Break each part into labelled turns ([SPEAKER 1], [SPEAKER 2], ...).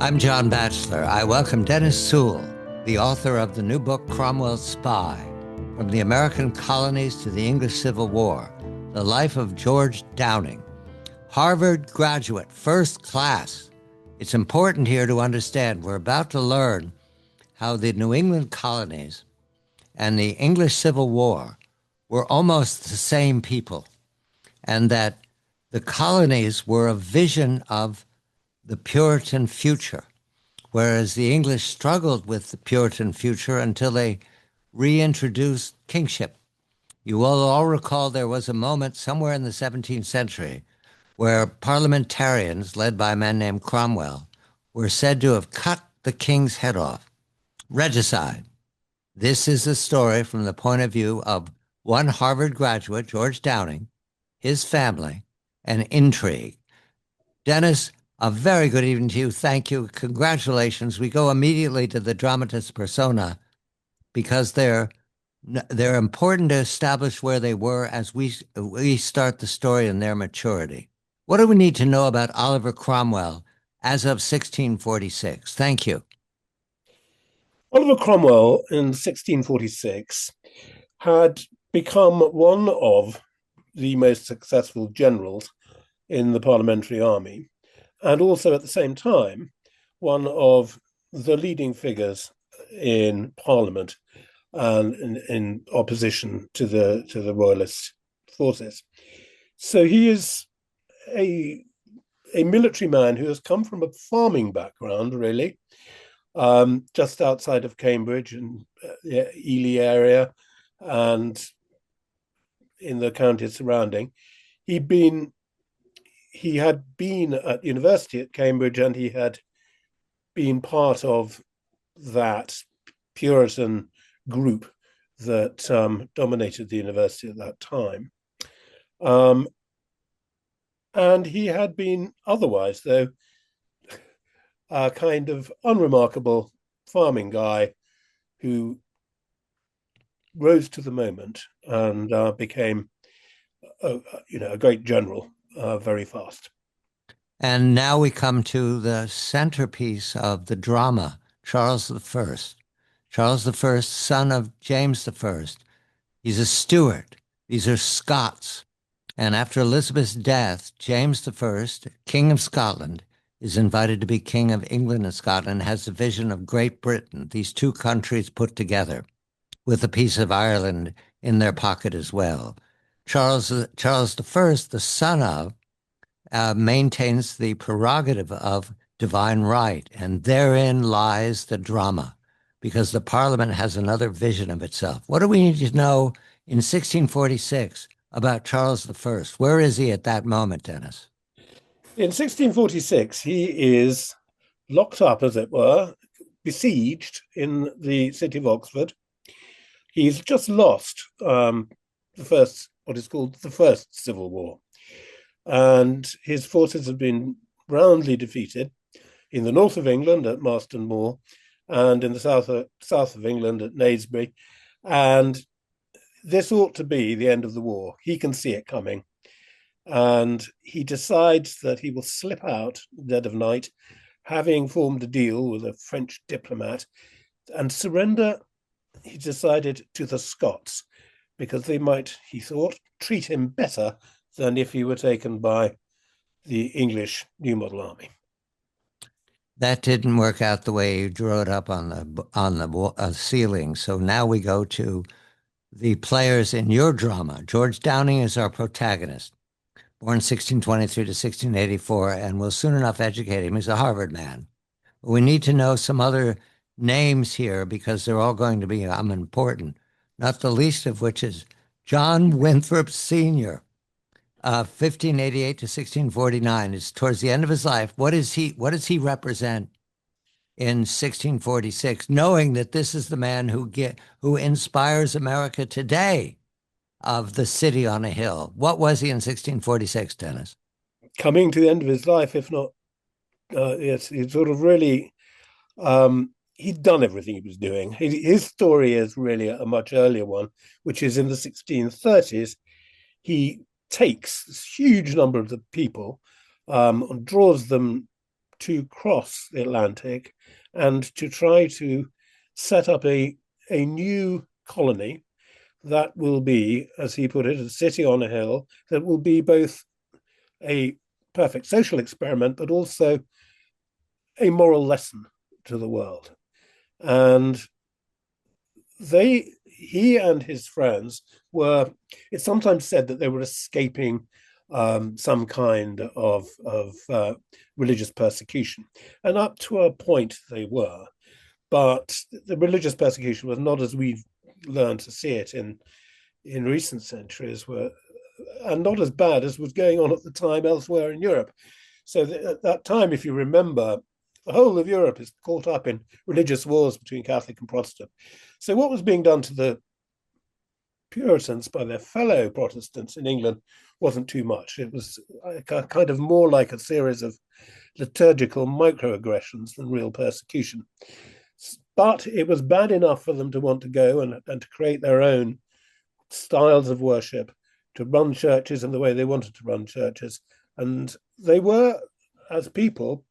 [SPEAKER 1] I'm John Batchelor. I welcome Dennis Sewell, the author of the new book, Cromwell's Spy, From the American Colonies to the English Civil War, The Life of George Downing. Harvard graduate, first class. It's important here to understand we're about to learn how the New England colonies and the English Civil War were almost the same people, and that the colonies were a vision of the Puritan future, whereas the English struggled with the Puritan future until they reintroduced kingship. You will all recall there was a moment somewhere in the 17th century where parliamentarians, led by a man named Cromwell, were said to have cut the king's head off. Regicide. This is a story from the point of view of one Harvard graduate, George Downing, his family, and intrigue. Dennis, a very good evening to you. Thank you. Congratulations. We go immediately to the dramatis persona because they're important to establish where they were as we start the story in their maturity. What do we need to know about Oliver Cromwell as of 1646? Thank you.
[SPEAKER 2] Oliver Cromwell in 1646 had become one of the most successful generals in the parliamentary army, and also at the same time, one of the leading figures in Parliament and in opposition to the royalist forces. So he is a military man who has come from a farming background, really, just outside of Cambridge and the Ely area and in the counties surrounding. He had been at university at Cambridge, and he had been part of that Puritan group that dominated the university at that time. And he had been otherwise, though, a kind of unremarkable farming guy who rose to the moment and became a great general very fast.
[SPEAKER 1] And now we come to the centerpiece of the drama, Charles I. Charles I, son of James I. He's a Stuart. These are Scots. And after Elizabeth's death, James I, King of Scotland, is invited to be King of England and Scotland, has the vision of Great Britain, these two countries put together, with a piece of Ireland in their pocket as well. Charles I, the son of, maintains the prerogative of divine right, and therein lies the drama, because the Parliament has another vision of itself. What do we need to know in 1646 about Charles I? Where is he at that moment, Dennis?
[SPEAKER 2] In 1646, he is locked up, as it were, besieged in the city of Oxford. He's just lost what is called the First Civil War. And his forces have been roundly defeated in the north of England at Marston Moor and in the south of England at Naseby. And this ought to be the end of the war. He can see it coming. And he decides that he will slip out in the dead of night, having formed a deal with a French diplomat, and surrender, he decided, to the Scots, because they might, he thought, treat him better than if he were taken by the English New Model Army.
[SPEAKER 1] That didn't work out the way you drew it up on the ceiling. So now we go to the players in your drama. George Downing is our protagonist, born 1623 to 1684, and we'll soon enough educate him. He's a Harvard man. But we need to know some other names here because they're all going to be important, not the least of which is John Winthrop Sr., 1588 to 1649. It's towards the end of his life. What does he represent in 1646, knowing that this is the man who inspires America today, of the city on a hill? What was he in 1646, Dennis?
[SPEAKER 2] Coming to the end of his life, if not, yes, he sort of really, he'd done everything he was doing. His story is really a much earlier one, which is in the 1630s. He takes this huge number of the people and draws them to cross the Atlantic and to try to set up a new colony that will be, as he put it, a city on a hill that will be both a perfect social experiment, but also a moral lesson to the world. And he and his friends were, it's sometimes said that they were escaping some kind of religious persecution. And up to a point they were. But the religious persecution was not as we've learned to see it in recent centuries, and not as bad as was going on at the time elsewhere in Europe. So at that time, if you remember, the whole of Europe is caught up in religious wars between Catholic and Protestant. So what was being done to the Puritans by their fellow Protestants in England wasn't too much. It was kind of more like a series of liturgical microaggressions than real persecution. But it was bad enough for them to want to go and to create their own styles of worship, to run churches in the way they wanted to run churches. And they were, as people,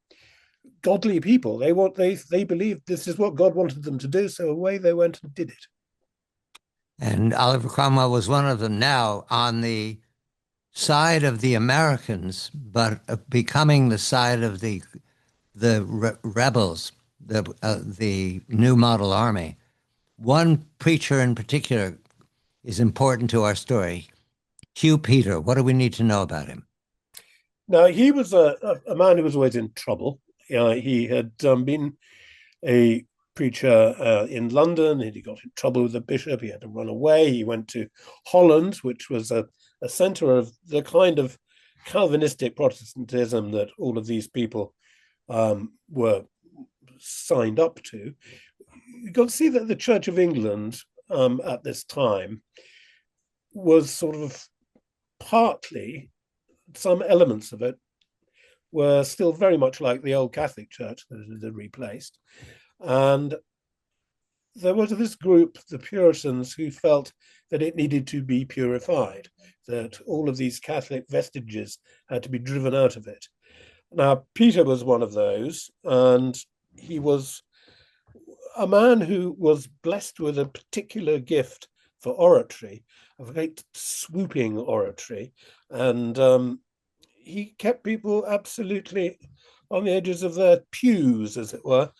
[SPEAKER 2] godly people. They believed this is what God wanted them to do, so away they went and did it.
[SPEAKER 1] And Oliver Cromwell was one of them, now on the side of the Americans, but becoming the side of the rebels, the New Model Army. One preacher in particular is important to our story, Hugh Peter. What do we need to know about him?
[SPEAKER 2] Now, he was a man who was always in trouble. He had been a preacher in London, and he got in trouble with the bishop. He had to run away. He went to Holland, which was a center of the kind of Calvinistic Protestantism that all of these people were signed up to. You got to see that the Church of England at this time was sort of partly, some elements of it were still very much like the old Catholic Church that it had replaced. And there was this group, the Puritans, who felt that it needed to be purified, that all of these Catholic vestiges had to be driven out of it. Now, Peter was one of those, and he was a man who was blessed with a particular gift for oratory, a great swooping oratory, and he kept people absolutely on the edges of their pews, as it were,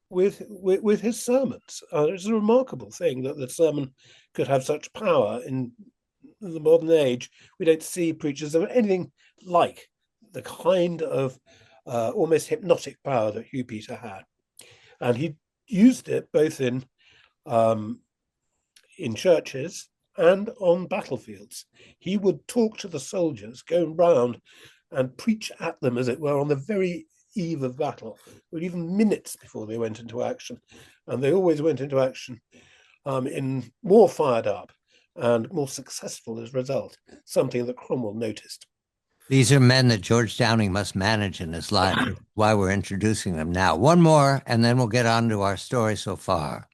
[SPEAKER 2] with his sermons. It's a remarkable thing that the sermon could have such power in the modern age. We don't see preachers of anything like the kind of almost hypnotic power that Hugh Peter had, and he used it both in churches and on battlefields. He would talk to the soldiers, go round and preach at them, as it were, on the very eve of battle, or even minutes before they went into action. And they always went into action in more fired up and more successful as a result, something that Cromwell noticed.
[SPEAKER 1] These are men that George Downing must manage in his life. That's why we're introducing them now. One more, and then we'll get on to our story so far.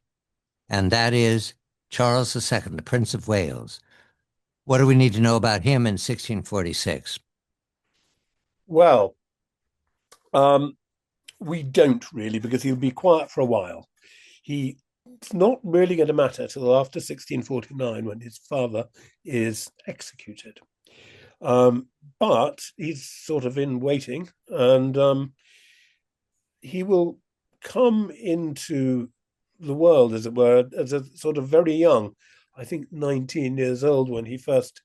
[SPEAKER 1] And that is Charles II, the Prince of Wales. What do we need to know about him in 1646?
[SPEAKER 2] Well, we don't really, because he'll be quiet for a while. It's not really going to matter till after 1649, when his father is executed. But he's sort of in waiting, and he will come into the world, as it were, as a sort of very young, I think 19 years old when he first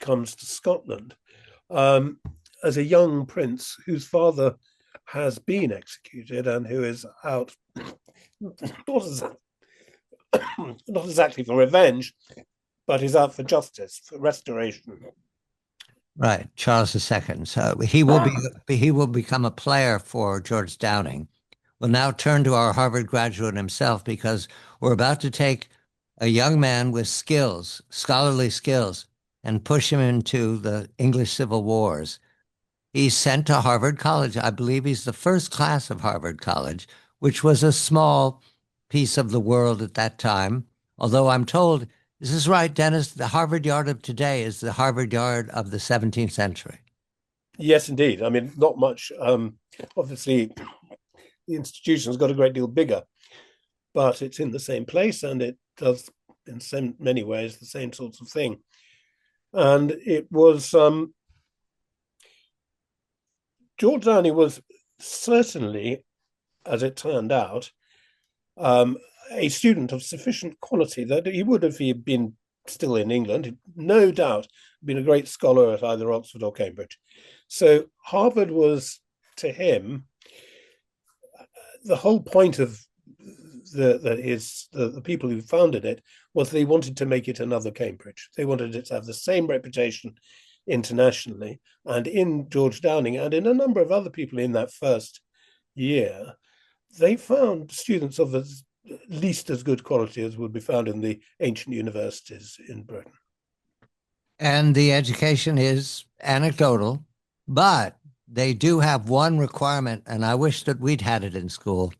[SPEAKER 2] comes to Scotland, as a young prince whose father has been executed and who is out not exactly for revenge, but he's out for justice, for restoration.
[SPEAKER 1] Right, Charles II. So he will become a player for George Downing. We'll now turn to our Harvard graduate himself, because we're about to take a young man with skills, scholarly skills, and push him into the English Civil Wars. He's sent to Harvard College. I believe he's the first class of Harvard College, which was a small piece of the world at that time. Although I'm told Is this right, Dennis? The Harvard Yard of today is the Harvard Yard of the 17th century.
[SPEAKER 2] Yes, indeed. I mean, not much. Obviously, the institution's got a great deal bigger, but it's in the same place and it does, in so many ways, the same sorts of thing. And it was George Downing was certainly, as it turned out, a student of sufficient quality that he would, if he had been still in England, no doubt been a great scholar at either Oxford or Cambridge. So Harvard was, to him, the whole point of the people who founded it was they wanted to make it another Cambridge. They wanted it to have the same reputation internationally, and in George Downing and in a number of other people in that first year, they found students of at least as good quality as would be found in the ancient universities in Britain.
[SPEAKER 1] And the education is anecdotal, but they do have one requirement, and I wish that we'd had it in school.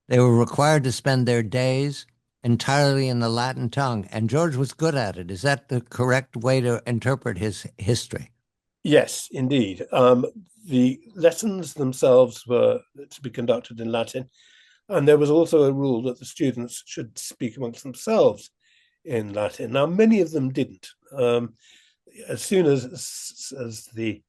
[SPEAKER 1] They were required to spend their days entirely in the Latin tongue, and George was good at it. Is that the correct way to interpret his history?
[SPEAKER 2] Yes, indeed. The lessons themselves were to be conducted in Latin, and there was also a rule that the students should speak amongst themselves in Latin. Now, many of them didn't. As soon as the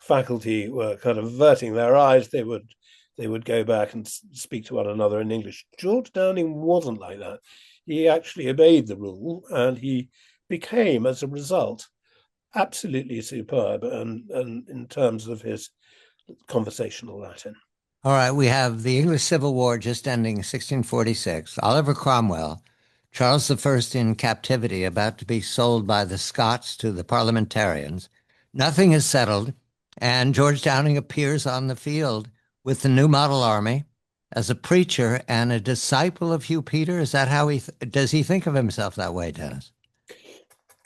[SPEAKER 2] faculty were kind of averting their eyes, they would go back and speak to one another in English. George Downing wasn't like that. He actually obeyed the rule, and he became, as a result, absolutely superb and in terms of his conversational Latin.
[SPEAKER 1] All right, we have the English Civil War just ending in 1646, Oliver Cromwell, Charles I in captivity, about to be sold by the Scots to the parliamentarians. Nothing is settled, and George Downing appears on the field with the new model army as a preacher and a disciple of Hugh Peter. Is that how does he think of himself that way, Dennis?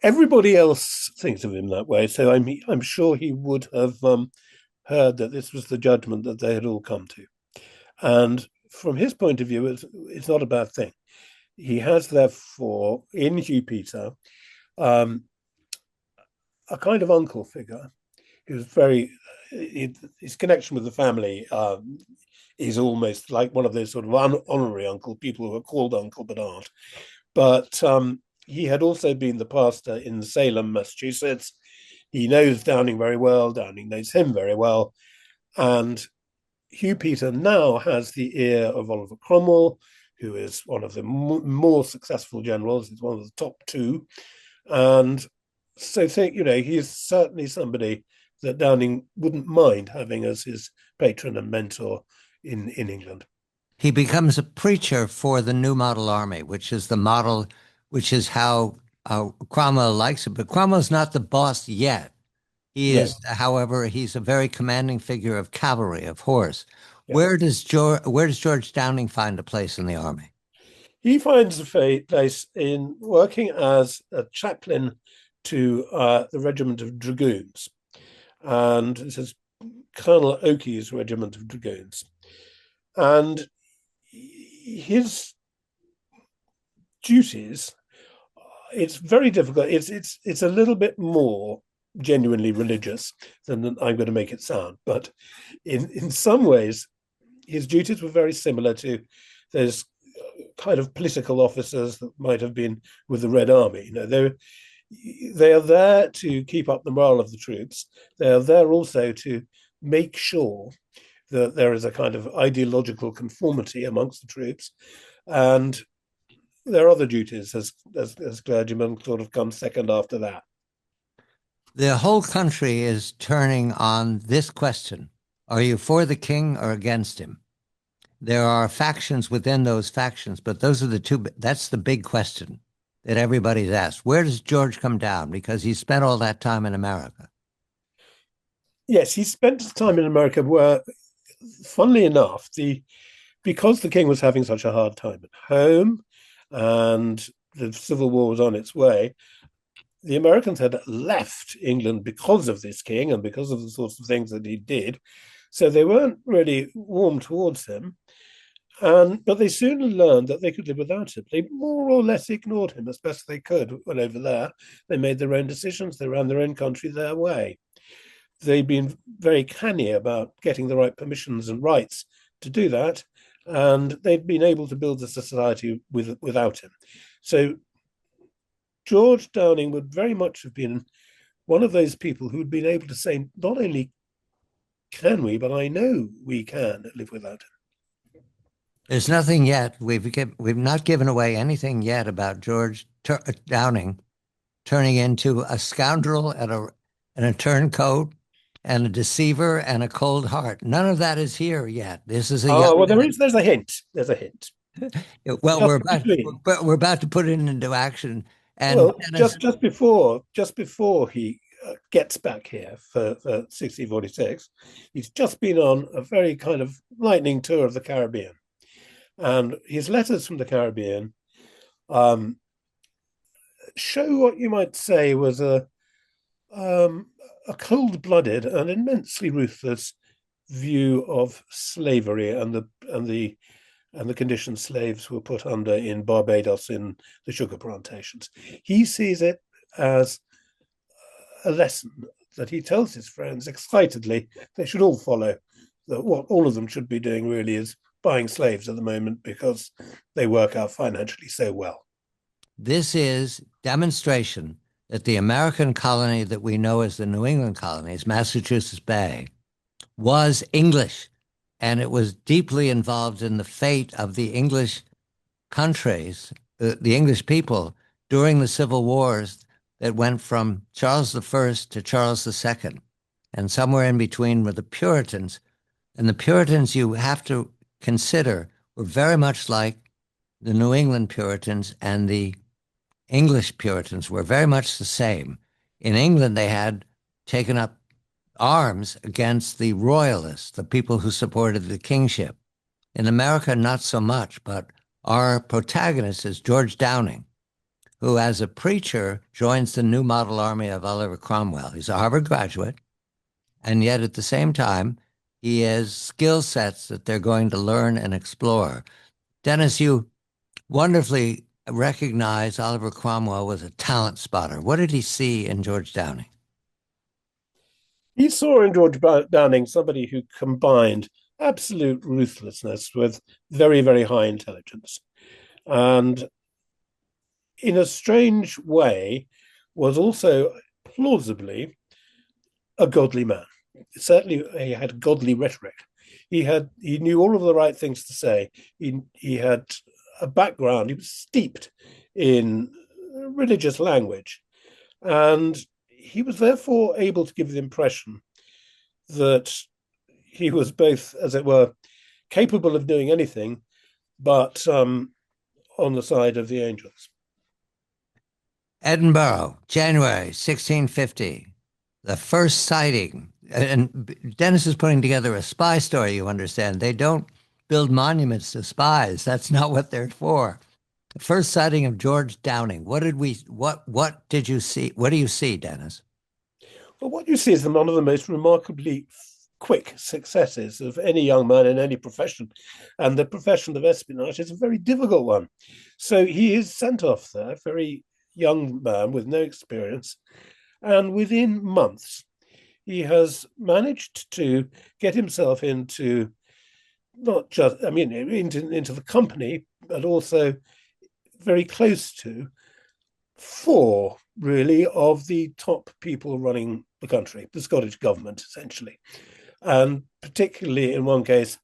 [SPEAKER 2] Everybody else thinks of him that way, so I'm sure he would have heard that this was the judgment that they had all come to. And from his point of view, it's not a bad thing. He has, therefore, in Hugh Peter, a kind of uncle figure who's his connection with the family is almost like one of those sort of honorary uncle, people who are called uncle but aren't. But he had also been the pastor in Salem, Massachusetts. He knows Downing very well. Downing knows him very well. And Hugh Peter now has the ear of Oliver Cromwell, who is one of the more successful generals. He's one of the top two. And so he's certainly somebody that Downing wouldn't mind having as his patron and mentor in England.
[SPEAKER 1] He becomes a preacher for the new model army, which is the model, which is how Cromwell likes it. But Cromwell's not the boss yet. He is, however, he's a very commanding figure of cavalry, of horse. Yeah. Where does George Downing find a place in the army?
[SPEAKER 2] He finds a place in working as a chaplain to the regiment of dragoons, and this is Colonel Oakey's regiment of dragoons, and his duties. It's very difficult. It's a little bit more genuinely religious than I'm going to make it sound, but in some ways, his duties were very similar to those kind of political officers that might have been with the Red Army. They are there to keep up the morale of the troops. They are there also to make sure that there is a kind of ideological conformity amongst the troops, and their other duties as clergymen sort of come second after that.
[SPEAKER 1] The whole country is turning on this question. Are you for the king or against him? There are factions within those factions, but those are the two. That's the big question that everybody's asked. Where does George come down? Because he spent all that time in America.
[SPEAKER 2] Yes, he spent time in America where, funnily enough, because the king was having such a hard time at home and the Civil War was on its way, the Americans had left England because of this king and because of the sorts of things that he did. So they weren't really warm towards him. But they soon learned that they could live without him. They more or less ignored him as best they could when over there. They made their own decisions. They ran their own country their way. They'd been very canny about getting the right permissions and rights to do that. And they'd been able to build a society without him. So George Downing would very much have been one of those people who'd been able to say, not only can we, but I know we can live without him.
[SPEAKER 1] There's nothing yet. We've not given away anything yet about Downing turning into a scoundrel and a turncoat and a deceiver and a cold heart. None of that is here yet. This is a young
[SPEAKER 2] well,
[SPEAKER 1] man.
[SPEAKER 2] there's a hint. There's a hint.
[SPEAKER 1] Well, we're about to put it into action. And
[SPEAKER 2] well, just before he gets back here for 1646, he's just been on a very kind of lightning tour of the Caribbean. And his letters from the Caribbean show what you might say was a cold-blooded and immensely ruthless view of slavery and the conditions slaves were put under in Barbados in the sugar plantations. He sees it as a lesson that he tells his friends excitedly they should all follow. That what all of them should be doing really is buying slaves at the moment because they work out financially so well.
[SPEAKER 1] This is demonstration that the American colony that we know as the New England colonies, Massachusetts Bay, was English, and it was deeply involved in the fate of the English countries, the English people, during the civil wars that went from Charles I to Charles II. And somewhere in between were the Puritans. And the Puritans, you have to consider, were very much like the New England Puritans, and the English Puritans were very much the same. In England, they had taken up arms against the royalists, the people who supported the kingship. In America, not so much, but our protagonist is George Downing, who as a preacher joins the new model army of Oliver Cromwell. He's a Harvard graduate, and yet at the same time, he has skill sets that they're going to learn and explore. Dennis, you wonderfully recognize Oliver Cromwell was a talent spotter. What did he see in George Downing?
[SPEAKER 2] He saw in George Downing somebody who combined absolute ruthlessness with very, very high intelligence. And in a strange way, was also plausibly a godly man. Certainly, he had godly rhetoric. He knew all of the right things to say. He had a background. He was steeped in religious language, and he was therefore able to give the impression that he was both, as it were, capable of doing anything, but on the side of the angels.
[SPEAKER 1] Edinburgh, January 1650, the first sighting. And Dennis is putting together a spy story, you understand. They don't build monuments to spies. That's not what they're for. The first sighting of George Downing. What did you see? What do you see, Dennis?
[SPEAKER 2] Well, what you see is one of the most remarkably quick successes of any young man in any profession. And the profession of espionage is a very difficult one. So he is sent off there, very young man with no experience. And within months, he has managed to get himself into not just, into the company, but also very close to four, really, of the top people running the country, the Scottish government, essentially. And particularly in one case,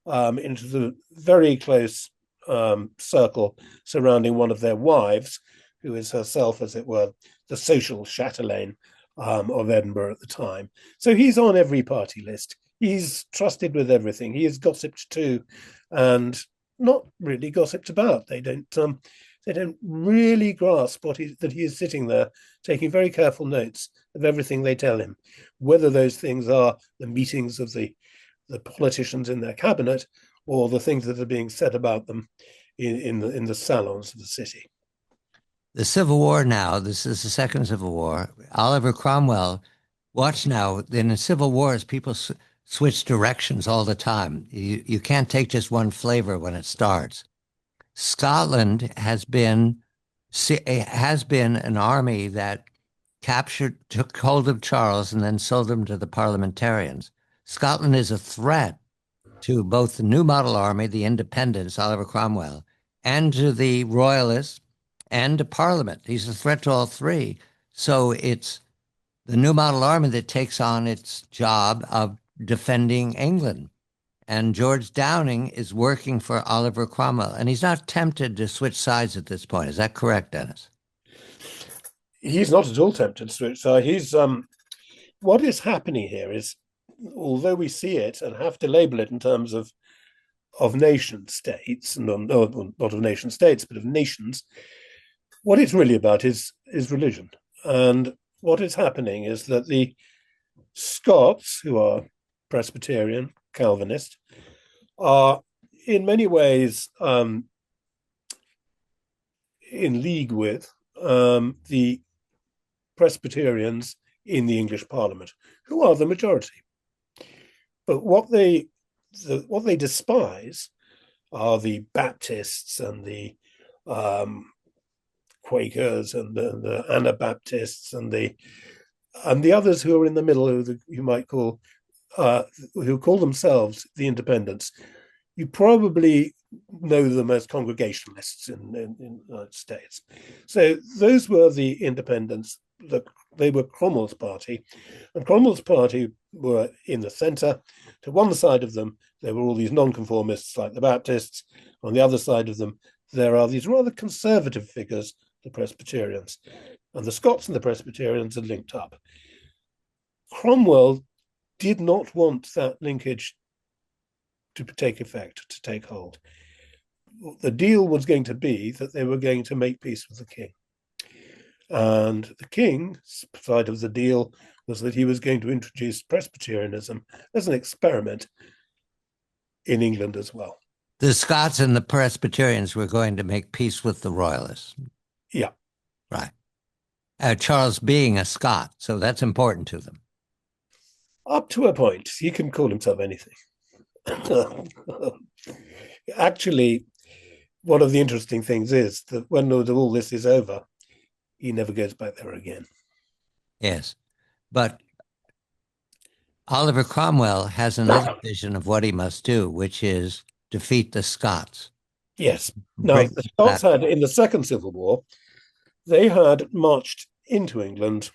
[SPEAKER 2] into the very close circle surrounding one of their wives, who is herself, as it were, the social chatelaine of Edinburgh at the time. So he's on every party list. He's trusted with everything. He is gossiped to, and not really gossiped about. They don't really grasp that he is sitting there taking very careful notes of everything they tell him, whether those things are the meetings of the politicians in their cabinet or the things that are being said about them in the salons of the city.
[SPEAKER 1] The Civil War now, this is the Second Civil War. Oliver Cromwell, watch now, in the Civil Wars, people switch directions all the time. You can't take just one flavor when it starts. Scotland has been an army that took hold of Charles and then sold him to the parliamentarians. Scotland is a threat to both the New Model Army, the independents, Oliver Cromwell, and to the royalists and to Parliament. He's a threat to all three. So it's the New Model Army that takes on its job of defending England. And George Downing is working for Oliver Cromwell. And he's not tempted to switch sides at this point. Is that correct, Dennis?
[SPEAKER 2] He's not at all tempted to switch sides. What is happening here is, although we see it and have to label it in terms of nation states, not of nation states, but of nations, what it's really about is religion. And what is happening is that the Scots, who are Presbyterian, Calvinist, are in many ways in league with the Presbyterians in the English Parliament, who are the majority. But what they despise are the Baptists and the Quakers and the Anabaptists and the others who are in the middle, who you might call who call themselves the Independents. You probably know them as Congregationalists in the United States. So those were the Independents. They were Cromwell's party, and Cromwell's party were in the centre. To one side of them, there were all these nonconformists like the Baptists. On the other side of them, there are these rather conservative figures, the Presbyterians. And the Scots and the Presbyterians are linked up. Cromwell did not want that linkage to take effect, to take hold. The deal was going to be that they were going to make peace with the king. And the king's side of the deal was that he was going to introduce Presbyterianism as an experiment in England as well.
[SPEAKER 1] The Scots and the Presbyterians were going to make peace with the royalists.
[SPEAKER 2] Yeah.
[SPEAKER 1] Right. Charles being a Scot, so that's important to them.
[SPEAKER 2] Up to a point. He can call himself anything. Actually, one of the interesting things is that when all this is over, he never goes back there again.
[SPEAKER 1] Yes. But Oliver Cromwell has another vision of what he must do, which is defeat the Scots.
[SPEAKER 2] Yes. Now, the Scots had, in the Second Civil War, they had marched into England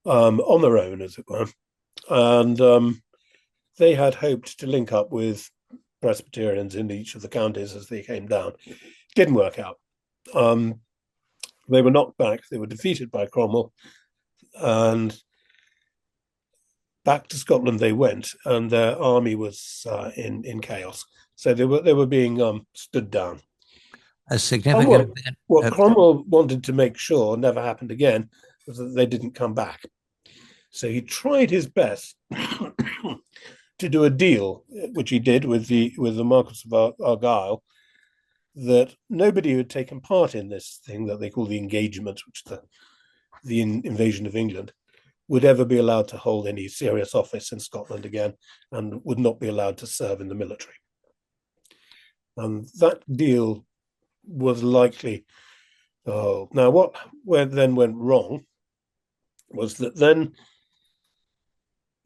[SPEAKER 2] on their own, as it were, and they had hoped to link up with Presbyterians in each of the counties as they came down. Didn't work out. They were knocked back. They were defeated by Cromwell, and back to Scotland they went, and their army was in chaos. So they were being stood down.
[SPEAKER 1] A significant event.
[SPEAKER 2] What Cromwell wanted to make sure never happened again was that they didn't come back. So he tried his best to do a deal, which he did with the Marquis of Argyll, that nobody who had taken part in this thing that they call the engagement, which the invasion of England, would ever be allowed to hold any serious office in Scotland again, and would not be allowed to serve in the military. And that deal was likely. Now, where then went wrong was that then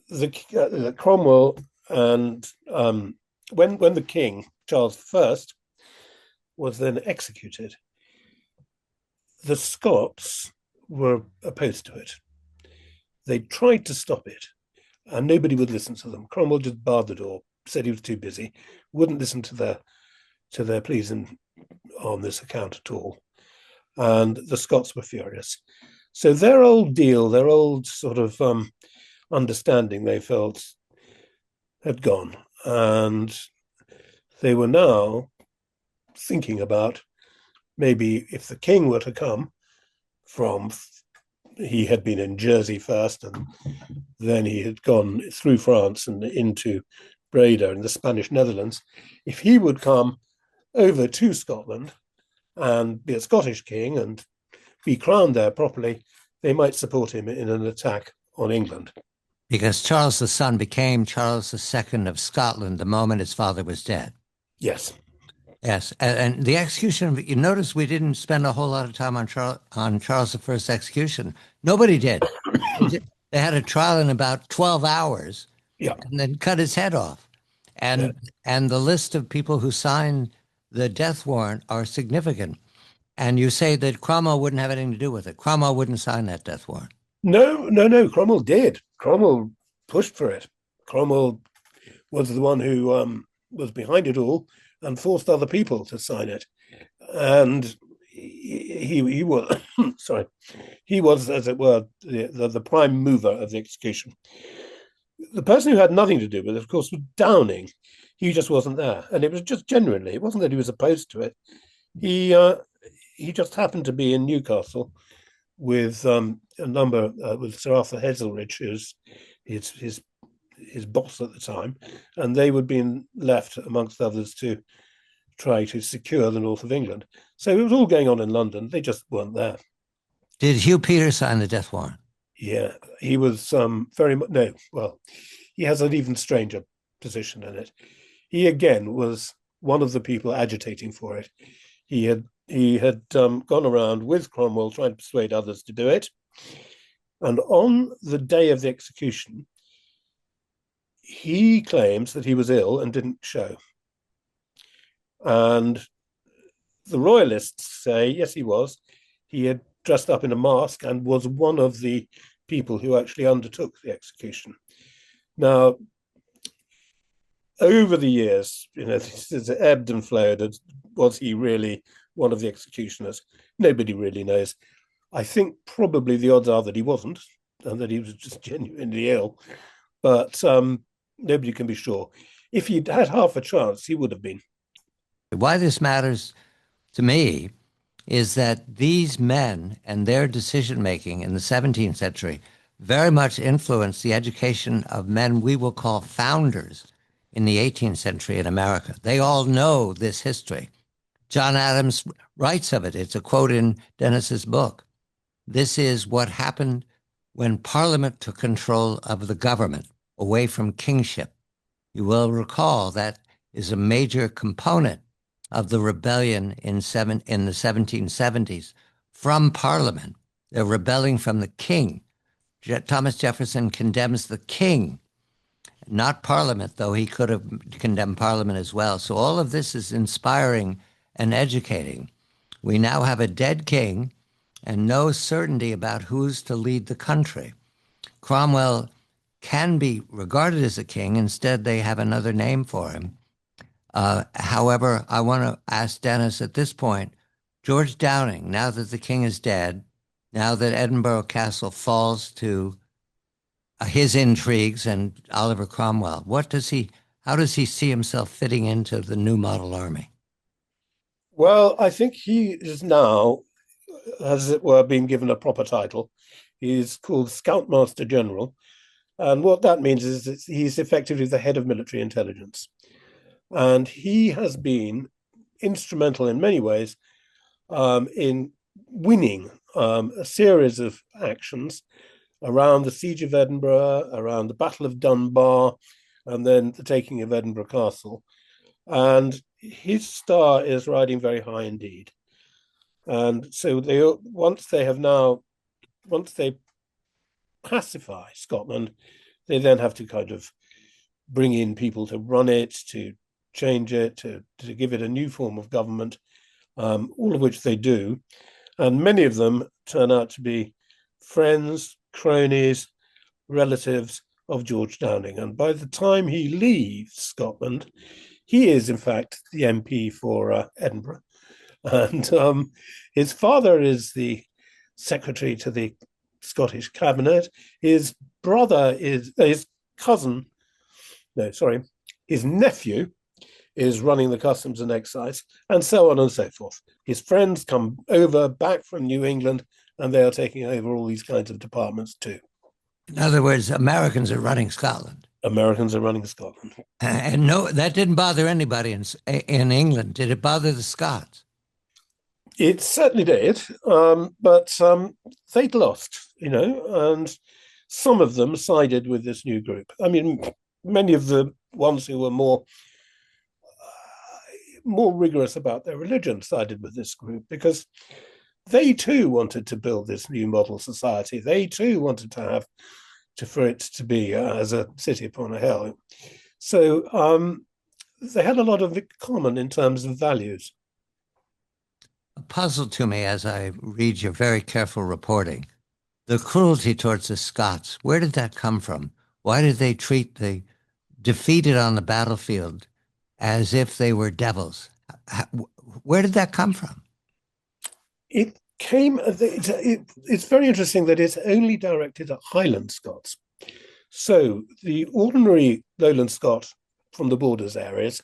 [SPEAKER 2] the Cromwell and when the king, Charles I, was then executed, the Scots were opposed to it. They tried to stop it, and nobody would listen to them. Cromwell just barred the door, said he was too busy, wouldn't listen to their pleas on this account at all. And the Scots were furious. So their old deal, their old sort of understanding, they felt had gone. And they were now thinking about maybe if the king were to come he had been in Jersey first, and then he had gone through France and into Breda in the Spanish Netherlands. If he would come over to Scotland and be a Scottish king and be crowned there properly, they might support him in an attack on England.
[SPEAKER 1] Because Charles the son became Charles II of Scotland the moment his father was dead.
[SPEAKER 2] Yes.
[SPEAKER 1] Yes, and the execution. You notice we didn't spend a whole lot of time on Charles I's execution. Nobody did. They had a trial in about 12 hours,
[SPEAKER 2] Yeah.
[SPEAKER 1] and then cut his head off.
[SPEAKER 2] Yeah.
[SPEAKER 1] And the list of people who signed the death warrant are significant. And you say that Cromwell wouldn't have anything to do with it. Cromwell wouldn't sign that death warrant.
[SPEAKER 2] No, no, no. Cromwell did. Cromwell pushed for it. Cromwell was the one who was behind it all and forced other people to sign it. And he was sorry, he was, as it were, the prime mover of the execution. The person who had nothing to do with it, of course, was Downing. He just wasn't there, and it was just genuinely. It wasn't that he was opposed to it. He just happened to be in Newcastle with a number with Sir Arthur Heselrigge, who's his boss at the time, and they were being left amongst others to try to secure the north of England. So it was all going on in London. They just weren't there.
[SPEAKER 1] Did Hugh Peters sign the death warrant?
[SPEAKER 2] Yeah, he was very much no. Well, he has an even stranger position in it. He again was one of the people agitating for it. He had gone around with Cromwell trying to persuade others to do it, and on the day of the execution, he claims that he was ill and didn't show. And the royalists say, yes, he was. He had dressed up in a mask and was one of the people who actually undertook the execution. Now, over the years, this has ebbed and flowed. Was he really one of the executioners? Nobody really knows. I think probably the odds are that he wasn't, and that he was just genuinely ill. But nobody can be sure. If he'd had half a chance, he would have been.
[SPEAKER 1] Why this matters to me is that these men and their decision making in the 17th century very much influenced the education of men we will call founders in the 18th century in America. They all know this history. John Adams writes of it. It's a quote in Dennis's book. This is what happened when Parliament took control of the government away from kingship. You will recall that is a major component of the rebellion in the 1770s from Parliament. They're rebelling from the king. Thomas Jefferson condemns the king, not Parliament, though he could have condemned Parliament as well. So all of this is inspiring and educating. We now have a dead king and no certainty about who's to lead the country. Cromwell can be regarded as a king. Instead, they have another name for him. However, I want to ask Dennis at this point, George Downing, now that the king is dead, now that Edinburgh Castle falls to his intrigues and Oliver Cromwell, how does he see himself fitting into the new model army?
[SPEAKER 2] Well, I think he is now, as it were, being given a proper title. He's called Scoutmaster General. And what that means is that he's effectively the head of military intelligence. And he has been instrumental in many ways in winning a series of actions around the siege of Edinburgh, around the Battle of Dunbar, and then the taking of Edinburgh Castle. And his star is riding very high indeed. And so once they pacify Scotland, they then have to kind of bring in people to run it, to change it, to give it a new form of government, all of which they do. And many of them turn out to be friends, cronies, relatives of George Downing. And by the time he leaves Scotland, he is, in fact, the MP for Edinburgh. And his father is the secretary to the Scottish cabinet. His nephew is running the customs and excise, and so on and so forth. His friends come over back from New England, and they are taking over all these kinds of departments too.
[SPEAKER 1] In other words, Americans are running Scotland.
[SPEAKER 2] Americans are running Scotland.
[SPEAKER 1] And no, that didn't bother anybody in England. Did it bother the Scots?
[SPEAKER 2] It certainly did, but they'd lost, and some of them sided with this new group. I mean, many of the ones who were more rigorous about their religion sided with this group because they too wanted to build this new model society. They too wanted to have for it to be as a city upon a hill. So they had a lot of common in terms of values.
[SPEAKER 1] A puzzle to me as I read your very careful reporting. The cruelty towards the Scots, where did that come from? Why did they treat the defeated on the battlefield as if they were devils? Where did that come from?
[SPEAKER 2] It came, it's very interesting that it's only directed at Highland Scots. So the ordinary Lowland Scot from the borders areas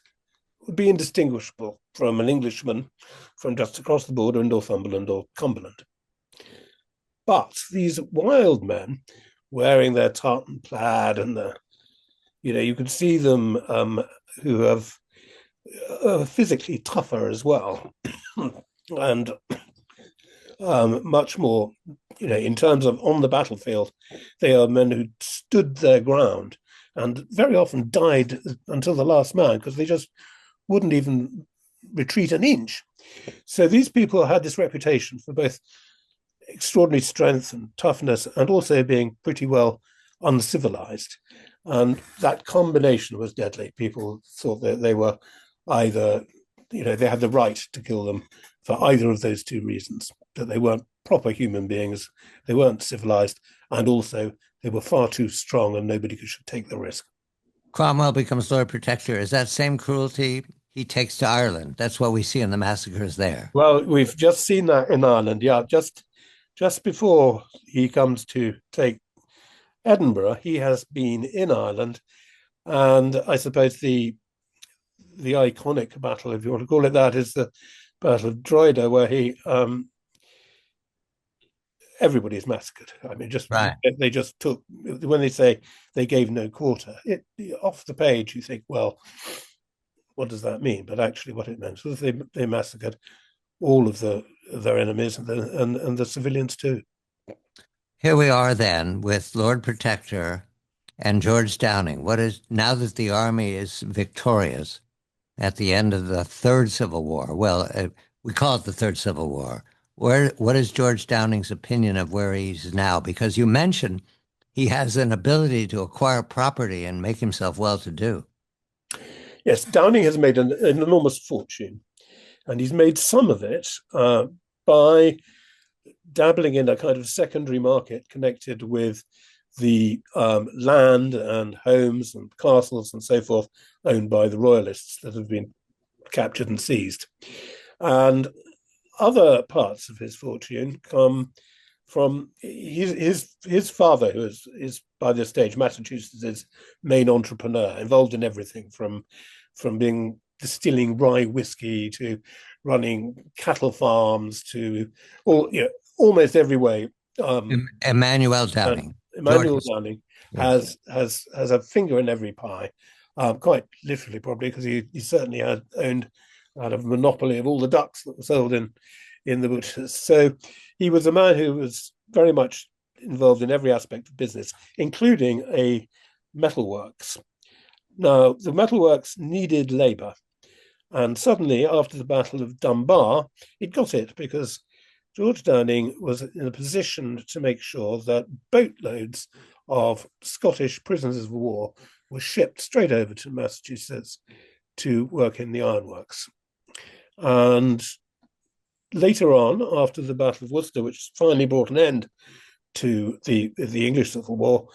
[SPEAKER 2] would be indistinguishable from an Englishman from just across the border in Northumberland or Cumberland. But these wild men wearing their tartan plaid and you could see them who have physically tougher as well and much more, in terms of on the battlefield, they are men who stood their ground and very often died until the last man because they just wouldn't even retreat an inch. So these people had this reputation for both extraordinary strength and toughness and also being pretty well uncivilized. And that combination was deadly. People thought that they were either, they had the right to kill them for either of those two reasons, that they weren't proper human beings, they weren't civilized, and also they were far too strong and nobody should take the risk.
[SPEAKER 1] Cromwell becomes Lord Protector. Is that same cruelty he takes to Ireland? That's what we see in the massacres there.
[SPEAKER 2] Well, we've just seen that in Ireland. Yeah, just before he comes to take Edinburgh, he has been in Ireland, and I suppose the iconic battle, if you want to call it that, is the Battle of Drogheda, where everybody's massacred. I mean,
[SPEAKER 1] right.
[SPEAKER 2] They just took, when they say they gave no quarter, off the page you think, well, what does that mean? But actually, what it meant was they massacred all of their enemies and the civilians too.
[SPEAKER 1] Here we are then with Lord Protector and George Downing. What is now that the army is victorious at the end of the Third Civil War? Well, we call it the Third Civil War. What is George Downing's opinion of where he's now? Because you mentioned he has an ability to acquire property and make himself well-to-do.
[SPEAKER 2] Yes, Downing has made an enormous fortune, and he's made some of it by dabbling in a kind of secondary market connected with the land and homes and castles and so forth owned by the royalists that have been captured and seized. And other parts of his fortune come from his father, who is by this stage Massachusetts' main entrepreneur, involved in everything from distilling rye whiskey to running cattle farms to almost every way.
[SPEAKER 1] Emmanuel Downing.
[SPEAKER 2] Emmanuel Downing has a finger in every pie, quite literally probably, because he certainly had owned a monopoly of all the ducks that were sold in the butchers. So he was a man who was very much involved in every aspect of business, including a metalworks. Now, the metalworks needed labour, and suddenly, after the Battle of Dunbar, it got it because George Downing was in a position to make sure that boatloads of Scottish prisoners of war were shipped straight over to Massachusetts to work in the ironworks. And later on, after the Battle of Worcester, which finally brought an end to the English Civil War,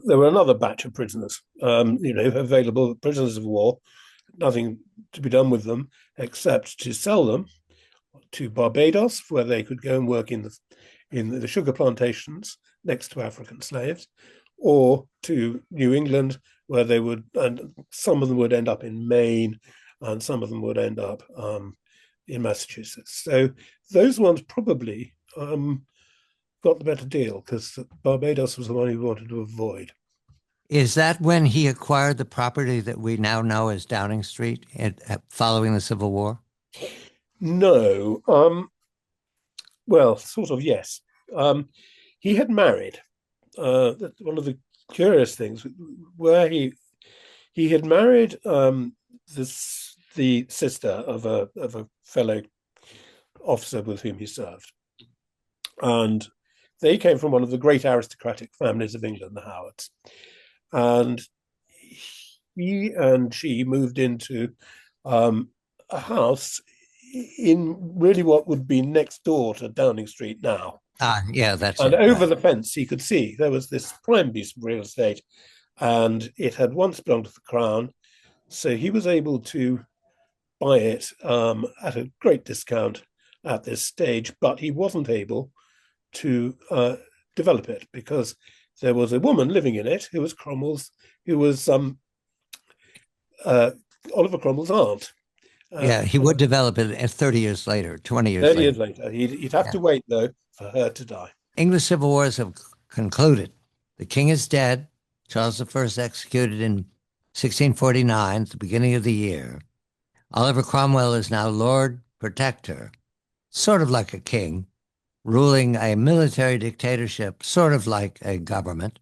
[SPEAKER 2] there were another batch of prisoners, available, prisoners of war, nothing to be done with them except to sell them to Barbados, where they could go and work in the sugar plantations next to African slaves, or to New England, where they would, and some of them would end up in Maine, and some of them would end up in Massachusetts. So those ones probably got the better deal because Barbados was the one he wanted to avoid.
[SPEAKER 1] Is that when he acquired the property that we now know as Downing Street following the Civil War?
[SPEAKER 2] No. Well, sort of, yes. he had married. One of the curious things where he had married the sister of a fellow officer with whom he served, and they came from one of the great aristocratic families of England, the Howards, and he and she moved into a house in really what would be next door to Downing Street now.
[SPEAKER 1] Yeah, that's
[SPEAKER 2] And
[SPEAKER 1] it.
[SPEAKER 2] over
[SPEAKER 1] Right.
[SPEAKER 2] the fence, he could see there was this prime piece of real estate, and it had once belonged to the Crown. So he was able to buy it at a great discount at this stage, but he wasn't able to develop it because there was a woman living in it who was Oliver Cromwell's aunt.
[SPEAKER 1] Yeah, he would develop it 30 years later, 20 years
[SPEAKER 2] 30
[SPEAKER 1] later.
[SPEAKER 2] years later. He'd have to wait, though, for her to die.
[SPEAKER 1] English civil wars have concluded. The king is dead. Charles I executed in 1649, at the beginning of the year. Oliver Cromwell is now Lord Protector, sort of like a king, ruling a military dictatorship, sort of like a government,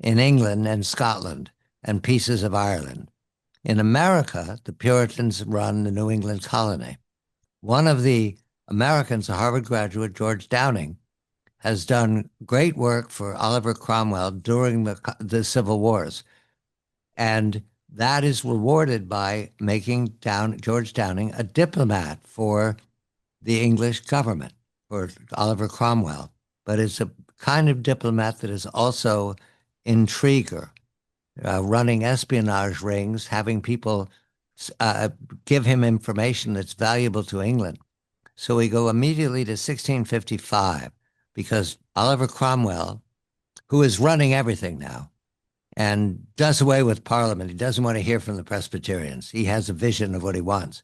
[SPEAKER 1] in England and Scotland and pieces of Ireland. In America, the Puritans run the New England colony. One of the Americans, a Harvard graduate, George Downing, has done great work for Oliver Cromwell during the Civil Wars. And that is rewarded by making George Downing a diplomat for the English government, for Oliver Cromwell. But it's a kind of diplomat that is also intriguer, running espionage rings, having people give him information that's valuable to England. So we go immediately to 1655 because Oliver Cromwell, who is running everything now and does away with Parliament, he doesn't want to hear from the Presbyterians. He has a vision of what he wants.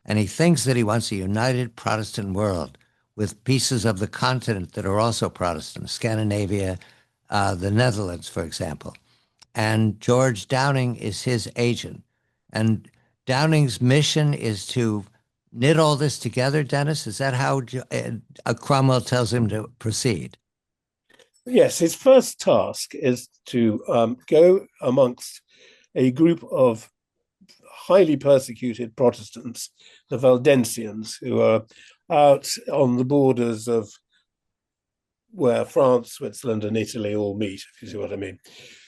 [SPEAKER 1] And he thinks that he wants a united Protestant world with pieces of the continent that are also Protestant, Scandinavia, the Netherlands, for example. And George Downing is his agent. And Downing's mission is to knit all this together, Dennis. Is that how Cromwell tells him to proceed?
[SPEAKER 2] Yes, his first task is to go amongst a group of highly persecuted Protestants, the Valdensians, who are out on the borders of where France, Switzerland, and Italy all meet, if you see what I mean.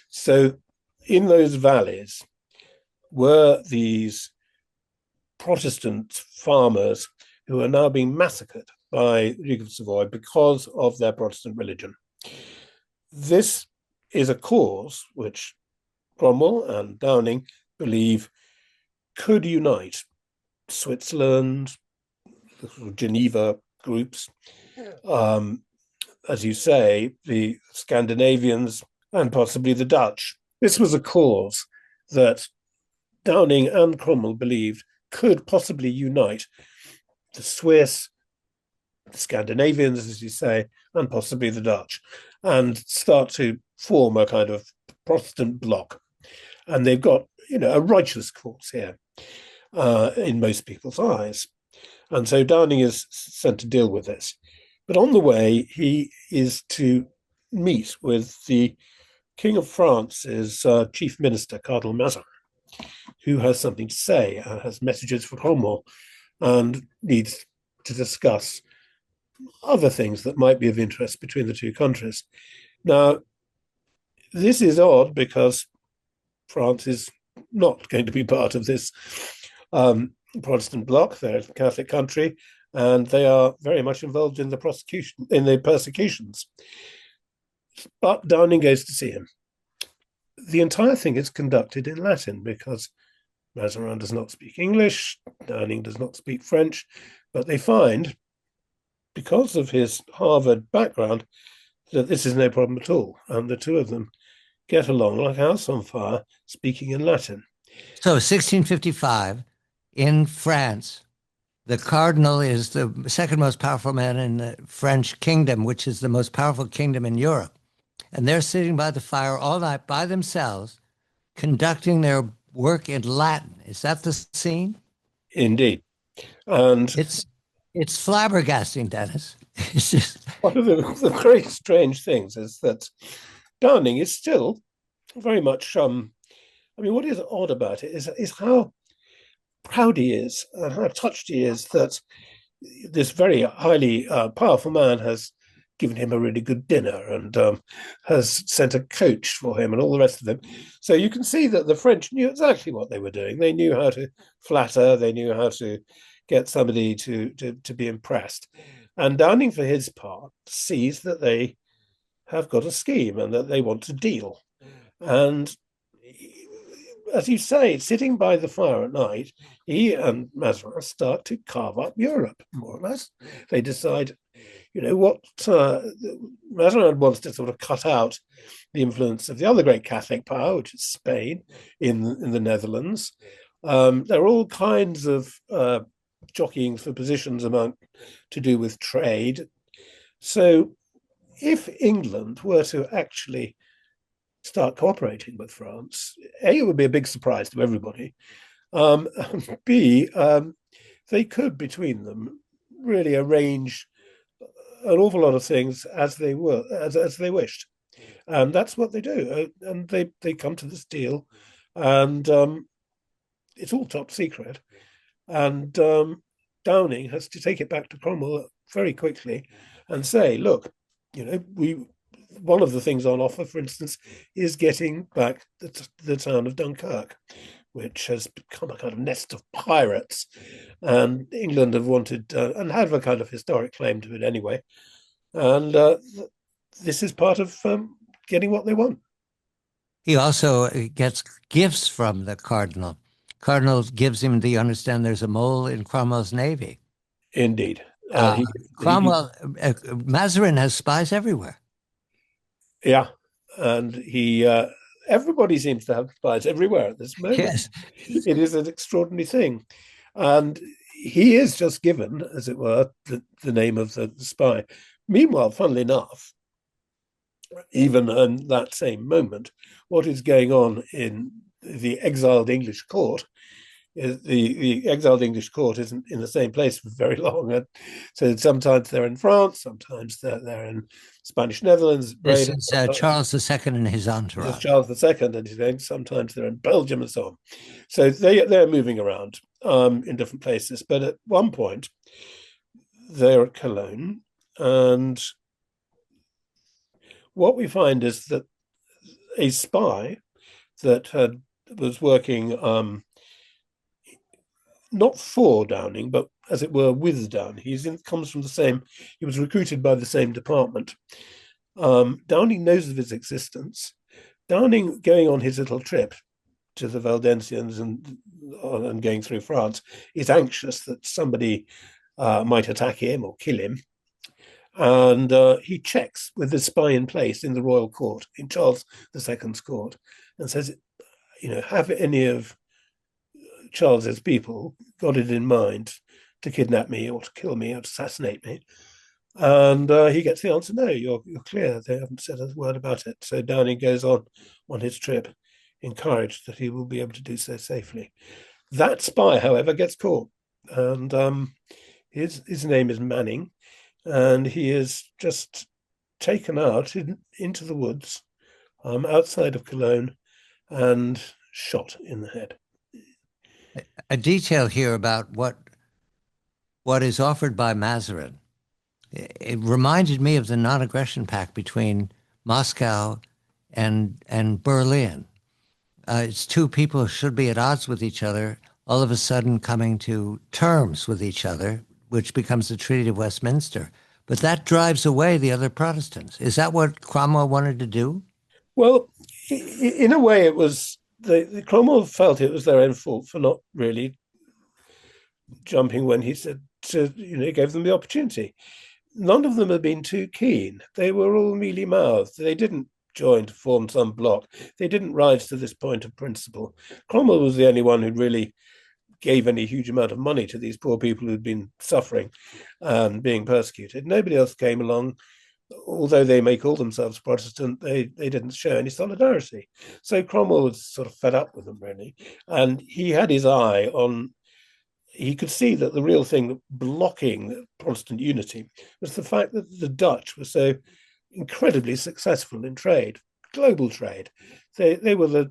[SPEAKER 2] So in those valleys were these Protestant farmers who are now being massacred by the Duke of Savoy because of their Protestant religion. This is a cause which Cromwell and Downing believe could unite Switzerland, the Geneva groups, as you say, the Scandinavians, and possibly the Dutch. This was a cause that Downing and Cromwell believed could possibly unite the Swiss, the Scandinavians, as you say, and possibly the Dutch, and start to form a kind of Protestant bloc. And they've got, a righteous cause here in most people's eyes. And so Downing is sent to deal with this. But on the way, he is to meet with the King of France's chief minister, Cardinal Mazarin, who has something to say, has messages for Cromwell, and needs to discuss other things that might be of interest between the two countries. Now, this is odd because France is not going to be part of this Protestant bloc. They're a Catholic country, and they are very much involved in the persecutions. But Downing goes to see him. The entire thing is conducted in Latin because Mazarin does not speak English, Downing does not speak French, but they find, because of his Harvard background, that this is no problem at all. And the two of them get along like a house on fire, speaking in Latin.
[SPEAKER 1] So 1655, in France, the cardinal is the second most powerful man in the French kingdom, which is the most powerful kingdom in Europe. And they're sitting by the fire all night by themselves, conducting their work in Latin. Is that the scene?
[SPEAKER 2] Indeed. And
[SPEAKER 1] it's flabbergasting, Dennis. It's just,
[SPEAKER 2] One of the very strange things is that Downing is still very much. I mean, what is odd about it is how proud he is and how touched he is that this very highly powerful man has given him a really good dinner and has sent a coach for him and all the rest of them. So you can see that the French knew exactly what they were doing. They knew how to flatter. They knew how to get somebody to be impressed. And Downing, for his part, sees that they have got a scheme and that they want to deal. And as you say, sitting by the fire at night, he and Mazarin start to carve up Europe, more or less. They decide, what Mazarin wants to sort of cut out the influence of the other great Catholic power, which is Spain, in the Netherlands. There are all kinds of jockeying for positions among to do with trade. So if England were to actually start cooperating with France, A, it would be a big surprise to everybody. B, they could, between them, really arrange an awful lot of things as they were, as they wished. And that's what they do. And they come to this deal, and it's all top secret. And Downing has to take it back to Cromwell very quickly and say, look, we one of the things on offer, for instance, is getting back the town of Dunkirk, which has become a kind of nest of pirates. And England have wanted and have a kind of historic claim to it anyway. And this is part of getting what they want.
[SPEAKER 1] he also gets gifts from the cardinal. Cardinal gives him the understand there's a mole in Cromwell's navy.
[SPEAKER 2] Indeed.
[SPEAKER 1] Uh, Cromwell, Mazarin has spies everywhere.
[SPEAKER 2] Yeah, and everybody seems to have spies everywhere at this moment.
[SPEAKER 1] Yes.
[SPEAKER 2] It is an extraordinary thing. And he is just given, as it were, the name of the spy. Meanwhile, funnily enough, even in that same moment, what is going on in the exiled English court is the exiled English court isn't in the same place for very long. And so sometimes they're in France, sometimes they're in Spanish Netherlands.
[SPEAKER 1] This is Charles II and his entourage.
[SPEAKER 2] This is Charles II and his gang. Sometimes they're in Belgium and so on. So they're moving around in different places. But at one point, they're at Cologne. And what we find is that a spy that was working not for Downing, but as it were, with Downing. Comes from the same. He was recruited by the same department. Downing knows of his existence. Downing, going on his little trip to the Valdensians and going through France, is anxious that somebody might attack him or kill him. And he checks with the spy in place in the royal court, in Charles II's court, and says, have any of Charles's people got it in mind to kidnap me or to kill me or to assassinate me? And he gets the answer, no, you're clear. They haven't said a word about it. So Downing goes on his trip, encouraged that he will be able to do so safely. That spy, however, gets caught. And his name is Manning. And he is just taken out into the woods outside of Cologne and shot in the head.
[SPEAKER 1] A detail here about what is offered by Mazarin. It reminded me of the non-aggression pact between Moscow and Berlin. It's two people who should be at odds with each other, all of a sudden coming to terms with each other, which becomes the Treaty of Westminster. But that drives away the other Protestants. Is that what Cromwell wanted to do?
[SPEAKER 2] Well, in a way, it was the Cromwell felt it was their own fault for not really jumping when he said he gave them the opportunity. None of them had been too keen. They were all mealy-mouthed. They didn't join to form some bloc. They didn't rise to this point of principle. Cromwell was the only one who really gave any huge amount of money to these poor people who'd been suffering and being persecuted. Nobody else came along. Although they may call themselves Protestant, they didn't show any solidarity. So Cromwell was sort of fed up with them, really. And he had his eye on he could see that the real thing blocking Protestant unity was the fact that the Dutch were so incredibly successful in trade, global trade. They were the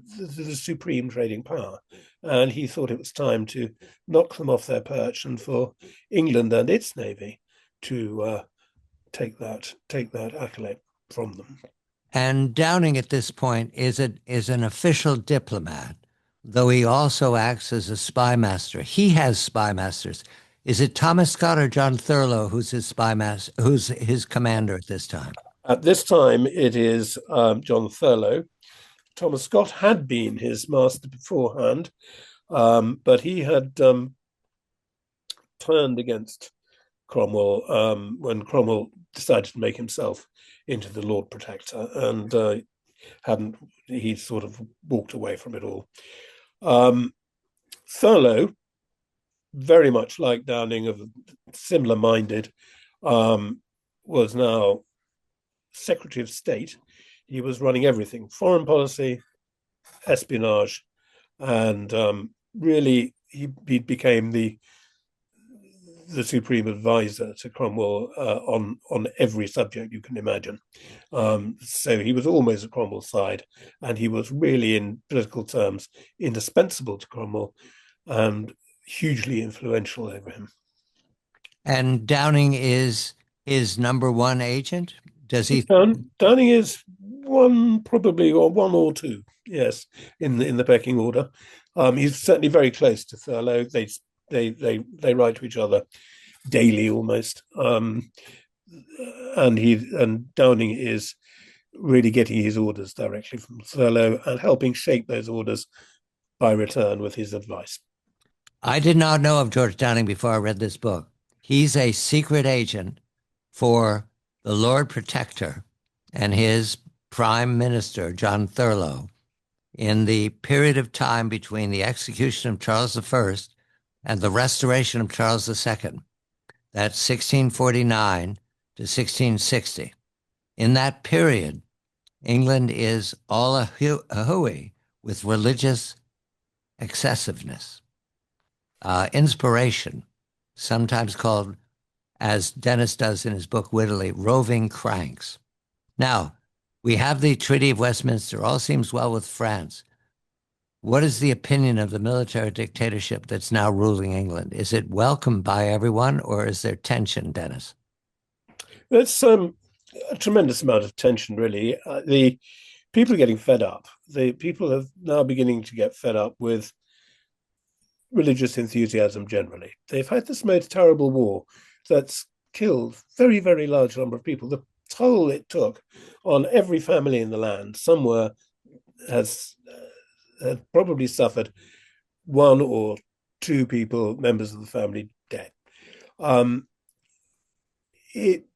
[SPEAKER 2] supreme trading power. And he thought it was time to knock them off their perch and for England and its navy to take that accolade from them.
[SPEAKER 1] And Downing at this point is an official diplomat, though he also acts as a spy master. He has spy masters. Is it Thomas Scott or John Thurlow who's his spy master, who's his commander at this time?
[SPEAKER 2] At this time, it is John Thurlow. Thomas Scott had been his master beforehand, but he had turned against Cromwell when Cromwell decided to make himself into the Lord Protector, and he sort of walked away from it all. Thurlow, very much like Downing, of similar minded, was now Secretary of State. He was running everything: foreign policy, espionage, and really he became the supreme advisor to Cromwell on every subject you can imagine. So he was always at Cromwell's side, and he was really, in political terms, indispensable to Cromwell and hugely influential over him.
[SPEAKER 1] And Downing is number one agent? Does he?
[SPEAKER 2] Downing is one, probably, or one or two, yes, in the pecking order. He's certainly very close to Thurlow. They write to each other daily almost, and Downing is really getting his orders directly from Thurlow and helping shape those orders by return with his advice.
[SPEAKER 1] I did not know of George Downing before I read this book. He's a secret agent for the Lord Protector and his Prime Minister, John Thurlow, in the period of time between the execution of Charles I and the restoration of Charles II. That's 1649 to 1660. In that period, England is all a hooey with religious excessiveness, inspiration, sometimes called, as Dennis does in his book wittily, roving cranks. Now, we have the Treaty of Westminster. All seems well with France. What is the opinion of the military dictatorship that's now ruling England? Is it welcomed by everyone, or is there tension, Dennis?
[SPEAKER 2] There's a tremendous amount of tension, really. The people are getting fed up. The people are now beginning to get fed up with religious enthusiasm generally. They've had this most terrible war that's killed very, very large number of people. The toll it took on every family in the land somewhere has probably suffered one or two people, members of the family, dead.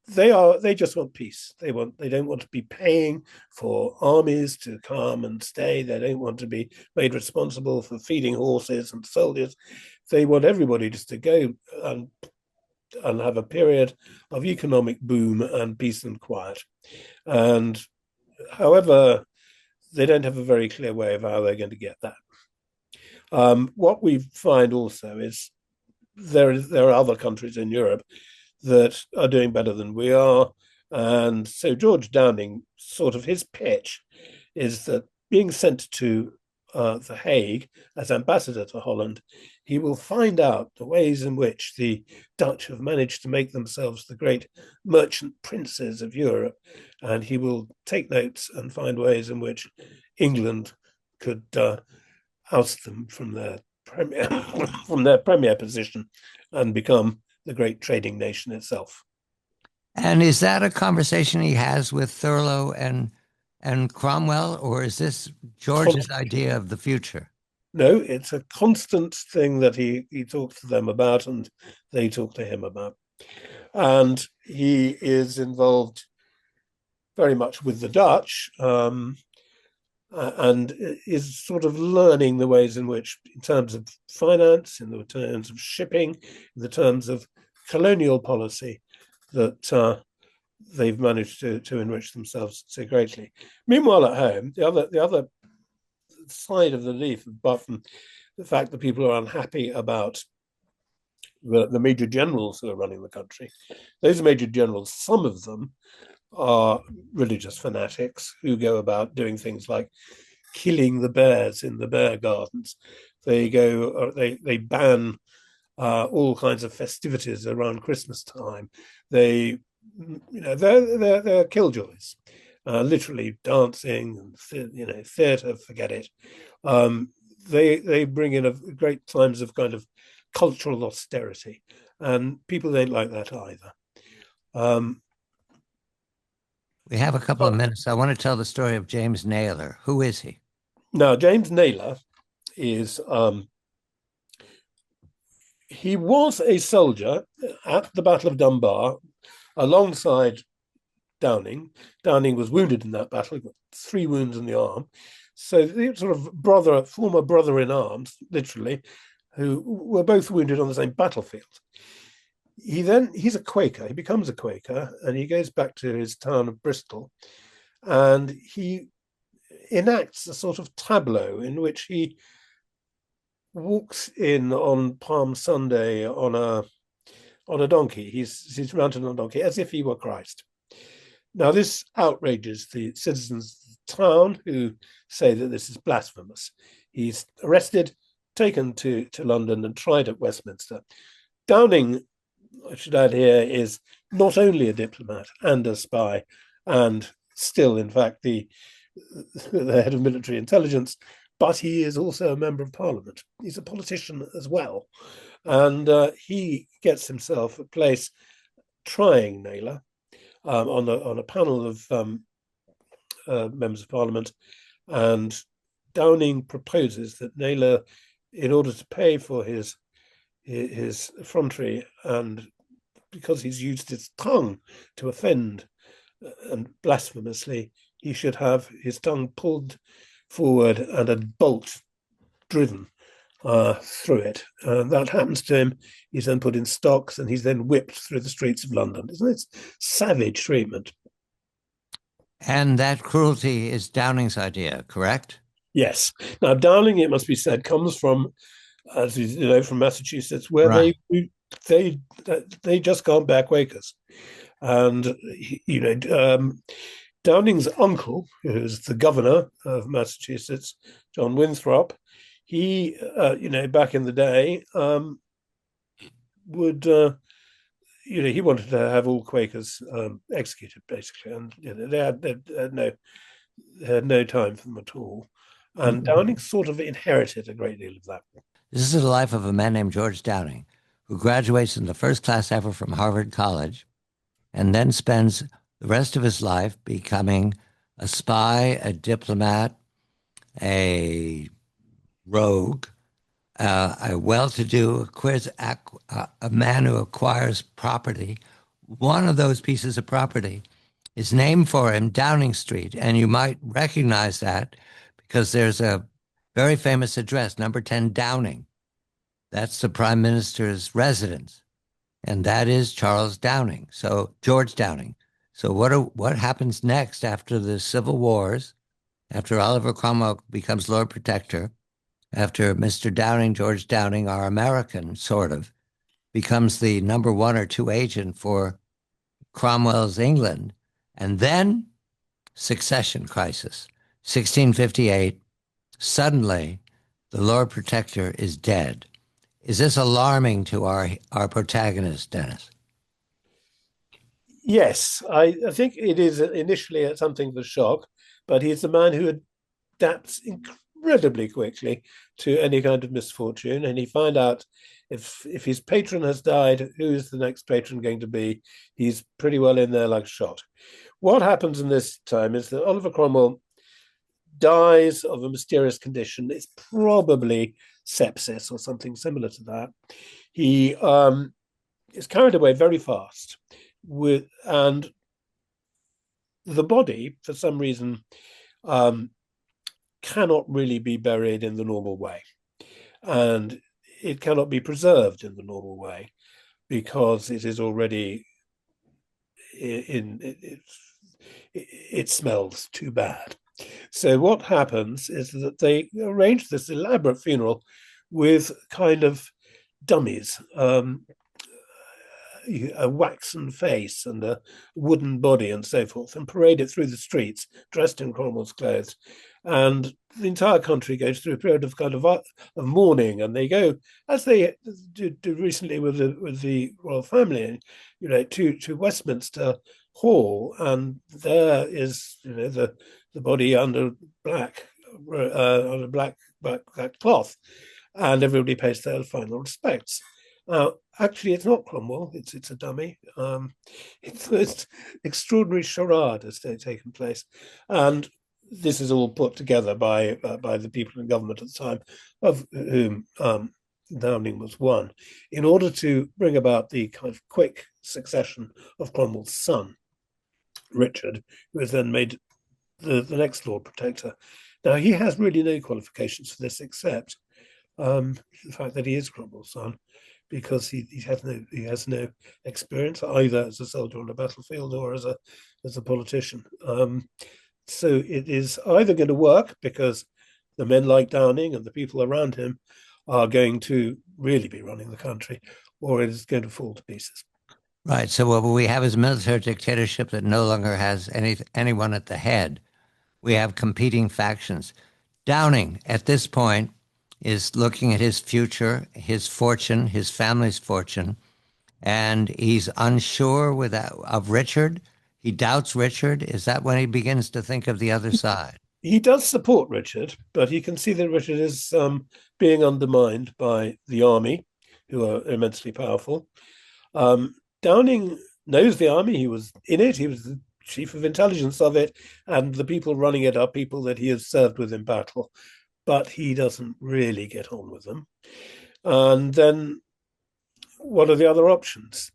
[SPEAKER 2] They just want peace. They don't want to be paying for armies to come and stay. They don't want to be made responsible for feeding horses and soldiers. They want everybody just to go and have a period of economic boom and peace and quiet. And however, they don't have a very clear way of how they're going to get that. What we find also is there are other countries in Europe that are doing better than we are. And so George Downing, sort of his pitch is that being sent to The Hague as ambassador to Holland, he will find out the ways in which the Dutch have managed to make themselves the great merchant princes of Europe. And he will take notes and find ways in which England could oust them from their premier position and become the great trading nation itself.
[SPEAKER 1] And is that a conversation he has with Thurlow and Cromwell, or is this George's idea of the future?
[SPEAKER 2] No, it's a constant thing that he talks to them about and they talk to him about. And he is involved very much with the Dutch and is sort of learning the ways in which, in terms of finance, in the terms of shipping, in the terms of colonial policy, that they've managed to enrich themselves so greatly. Meanwhile, at home, the other side of the leaf, apart from the fact that people are unhappy about the major generals who are running the country. Those major generals, some of them are religious fanatics who go about doing things like killing the bears in the bear gardens. They ban all kinds of festivities around Christmas time. They're killjoys, literally dancing and theatre. Forget it. They bring in a great times of kind of cultural austerity, and people don't like that either.
[SPEAKER 1] We have a couple of minutes. I want to tell the story of James Naylor. Who is he?
[SPEAKER 2] Now, James Naylor is he was a soldier at the Battle of Dunbar alongside Downing. Downing was wounded in that battle, got 3 wounds in the arm. So the sort of former brother in arms, literally, who were both wounded on the same battlefield. He's a Quaker. He becomes a Quaker, and he goes back to his town of Bristol, and he enacts a sort of tableau in which he walks in on Palm Sunday on a donkey. He's mounted on a donkey as if he were Christ. Now, this outrages the citizens of the town, who say that this is blasphemous. He's arrested, taken to London, and tried at Westminster. Downing, I should add here, is not only a diplomat and a spy, and still, in fact, the head of military intelligence, but he is also a member of Parliament. He's a politician as well. And he gets himself a place trying Naylor on a panel of members of Parliament. And Downing proposes that Naylor, in order to pay for his effrontery, and because he's used his tongue to offend and blasphemously, he should have his tongue pulled forward and a bolt driven through it. That happens to him. He's then put in stocks, and he's then whipped through the streets of London. Isn't it savage treatment?
[SPEAKER 1] And that cruelty is Downing's idea, correct?
[SPEAKER 2] Yes. Now, Downing, it must be said, comes from, as you know, from Massachusetts, where
[SPEAKER 1] Right.
[SPEAKER 2] they just can't bear Quakers. And Downing's uncle, who's the governor of Massachusetts, John Winthrop, he, back in the day, he wanted to have all Quakers executed, basically, and they had no time for them at all. And Downing sort of inherited a great deal of that.
[SPEAKER 1] This is the life of a man named George Downing, who graduates in the first class ever from Harvard College, and then spends the rest of his life becoming a spy, a diplomat, a rogue, a well-to-do, a man who acquires property. One of those pieces of property is named for him, Downing Street, and you might recognize that because there's a very famous address, number 10 Downing. That's the Prime Minister's residence, and that is Charles Downing. So George Downing. So what happens next after the Civil Wars, after Oliver Cromwell becomes Lord Protector, after Mr. Downing, George Downing, our American, sort of, becomes the number 1 or 2 agent for Cromwell's England, and then succession crisis, 1658, suddenly the Lord Protector is dead. Is this alarming to our protagonist, Dennis?
[SPEAKER 2] Yes, I think it is initially something of a shock, but he's a man who adapts incredibly quickly to any kind of misfortune, and he finds out if his patron has died, who is the next patron going to be? He's pretty well in there like a shot. What happens in this time is that Oliver Cromwell dies of a mysterious condition. It's probably sepsis or something similar to that. He is carried away very fast, and the body, for some reason, cannot really be buried in the normal way, and it cannot be preserved in the normal way because it is already it smells too bad. So what happens is that they arrange this elaborate funeral with kind of dummies, a waxen face and a wooden body and so forth, and parade it through the streets dressed in Cromwell's clothes. And the entire country goes through a period of mourning, and they go, as they do recently with the royal family, to Westminster Hall, and there is the body under black cloth, and everybody pays their final respects. Actually, it's not Cromwell. It's a dummy. It's this extraordinary charade has taken place, and this is all put together by the people in government at the time, of whom Downing was one, in order to bring about the kind of quick succession of Cromwell's son, Richard, who was then made the next Lord Protector. Now, he has really no qualifications for this except the fact that he is Cromwell's son, because he has no experience either as a soldier on a battlefield or as a politician. So it is either going to work because the men like Downing and the people around him are going to really be running the country, or it is going to fall to pieces.
[SPEAKER 1] Right. So what we have is a military dictatorship that no longer has anyone at the head. We have competing factions. Downing, at this point, is looking at his future, his fortune, his family's fortune, and he's unsure of Richard. He doubts Richard. Is that when he begins to think of the other side?
[SPEAKER 2] He does support Richard, but he can see that Richard is being undermined by the army, who are immensely powerful. Downing knows the army. He was in it. He was the chief of intelligence of it, and the people running it are people that he has served with in battle, but he doesn't really get on with them. And then what are the other options?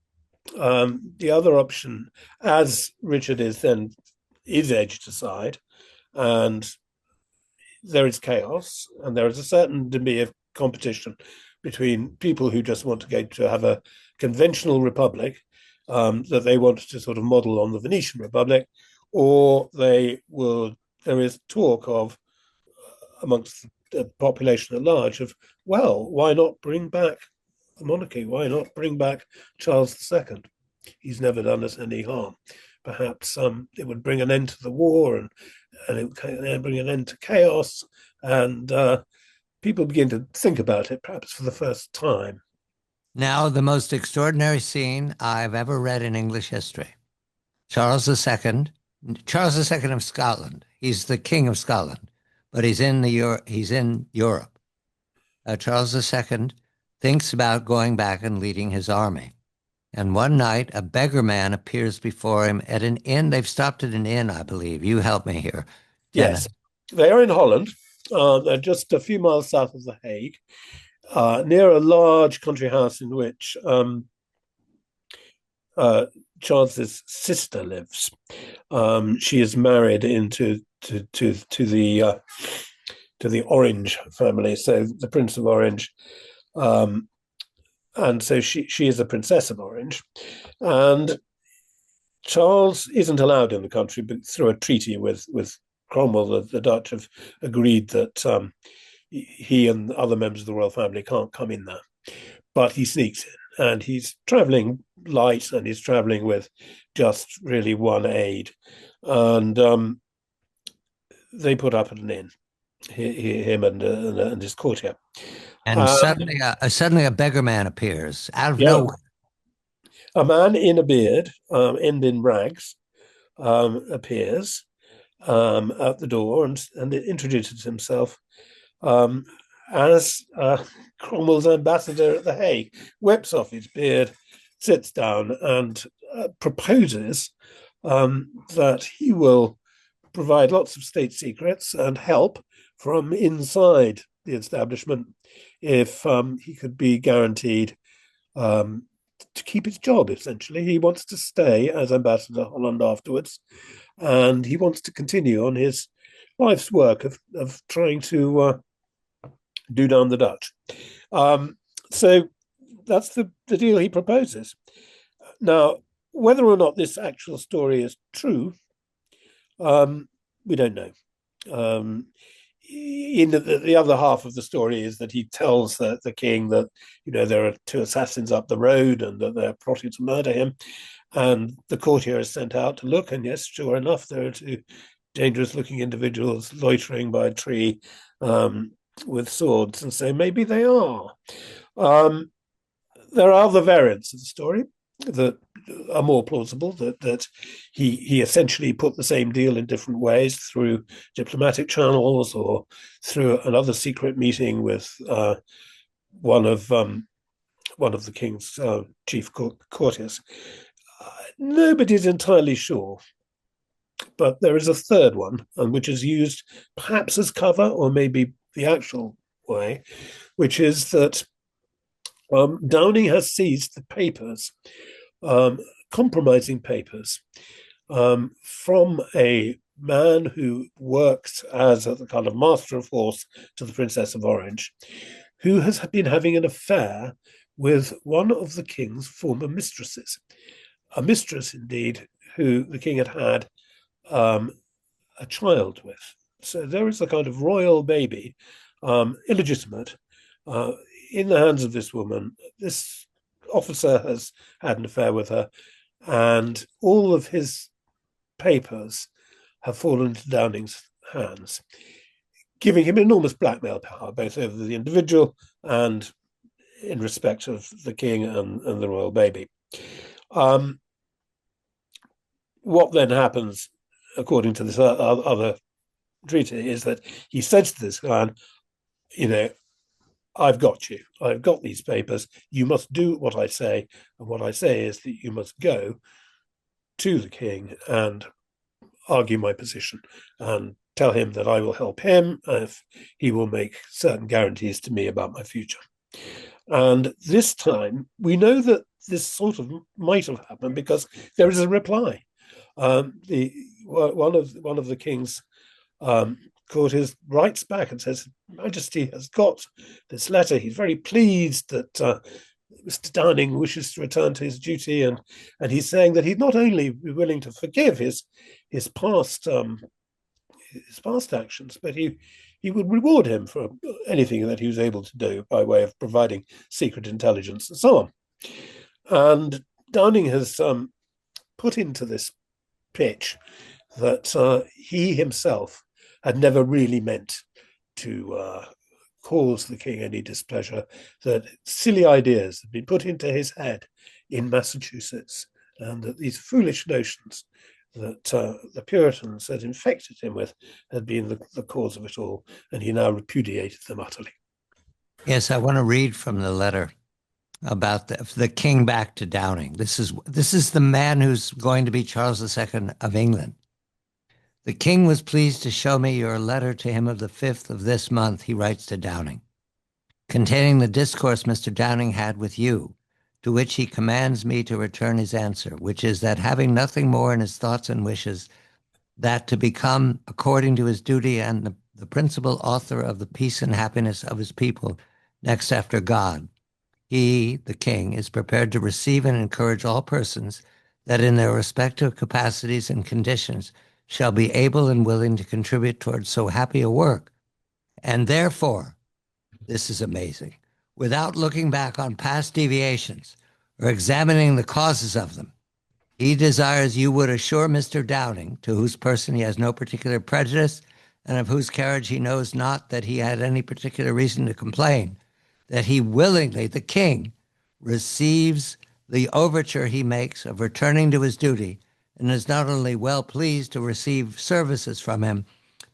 [SPEAKER 2] The other option, as Richard is edged aside, and there is chaos, and there is a certain degree of competition between people who just want to go to have a conventional republic that they want to sort of model on the Venetian Republic, or there is talk of amongst the population at large of, well, why not bring back the monarchy? Why not bring back Charles II? He's never done us any harm. Perhaps it would bring an end to the war, and it would bring an end to chaos, and people begin to think about it, perhaps for the first time.
[SPEAKER 1] Now, the most extraordinary scene I've ever read in English history. Charles II, Charles II of Scotland. He's the King of Scotland, but he's in Europe. Charles II thinks about going back and leading his army. And one night, a beggar man appears before him at an inn. They've stopped at an inn, I believe. You help me here.
[SPEAKER 2] Yes, they are in Holland. They're just a few miles south of The Hague, near a large country house in which Charles's sister lives. She is married into the Orange family, so the Prince of Orange. And so she is a Princess of Orange. And Charles isn't allowed in the country, but through a treaty with Cromwell, the Dutch have agreed that he and other members of the royal family can't come in there. But he sneaks in, and he's traveling light, and he's traveling with just really one aide. And they put up at an inn, him and his courtier.
[SPEAKER 1] And suddenly a beggar man appears out of nowhere.
[SPEAKER 2] A man in a beard and in rags appears at the door and introduces himself as Cromwell's ambassador at The Hague, whips off his beard, sits down, and proposes that he will provide lots of state secrets and help from inside the establishment if he could be guaranteed to keep his job. Essentially, he wants to stay as ambassador to Holland afterwards, and he wants to continue on his life's work of trying to do down the Dutch. So that's the deal he proposes. Now, whether or not this actual story is true, we don't know. in the other half of the story is that he tells the king that there are two assassins up the road and that they're plotting to murder him, and the courtier is sent out to look, and yes, sure enough, there are two dangerous-looking individuals loitering by a tree with swords, and so maybe they are. Um, there are other variants of the story that are more plausible, that he essentially put the same deal in different ways through diplomatic channels or through another secret meeting with one of the king's chief courtiers. Nobody's entirely sure, but there is a third one, which is used perhaps as cover or maybe the actual way, which is that Downing has seized the papers, compromising papers, from a man who worked as a kind of master of horse to the Princess of Orange, who has been having an affair with one of the king's former mistresses, a mistress indeed who the king had a child with. So there is a kind of royal baby, illegitimate, in the hands of this woman. This officer has had an affair with her, and all of his papers have fallen into Downing's hands, giving him enormous blackmail power, both over the individual and in respect of the king and the royal baby. What then happens, according to this other treaty, is that he says to this man, I've got you. I've got these papers. You must do what I say. And what I say is that you must go to the king and argue my position and tell him that I will help him if he will make certain guarantees to me about my future. And this time, we know that this sort of might have happened because there is a reply. One of the king's courtiers writes back and says, Majesty has got this letter. He's very pleased that Mr. Downing wishes to return to his duty, and he's saying that he'd not only be willing to forgive his past actions, but he would reward him for anything that he was able to do by way of providing secret intelligence and so on. And Downing has put into this pitch that he himself had never really meant to cause the king any displeasure, that silly ideas had been put into his head in Massachusetts, and that these foolish notions that the Puritans had infected him with had been the cause of it all, and he now repudiated them utterly.
[SPEAKER 1] Yes, I want to read from the letter about the king back to Downing. This is the man who's going to be Charles II of England. The king was pleased to show me your letter to him of the 5th of this month, he writes to Downing, containing the discourse Mr. Downing had with you, to which he commands me to return his answer, which is that having nothing more in his thoughts and wishes, that to become, according to his duty and the principal author of the peace and happiness of his people, next after God, he, the king, is prepared to receive and encourage all persons that in their respective capacities and conditions shall be able and willing to contribute towards so happy a work. And therefore, this is amazing, without looking back on past deviations or examining the causes of them, he desires you would assure Mr. Downing, to whose person he has no particular prejudice and of whose carriage he knows not that he had any particular reason to complain, that he willingly, the king, receives the overture he makes of returning to his duty, and is not only well pleased to receive services from him,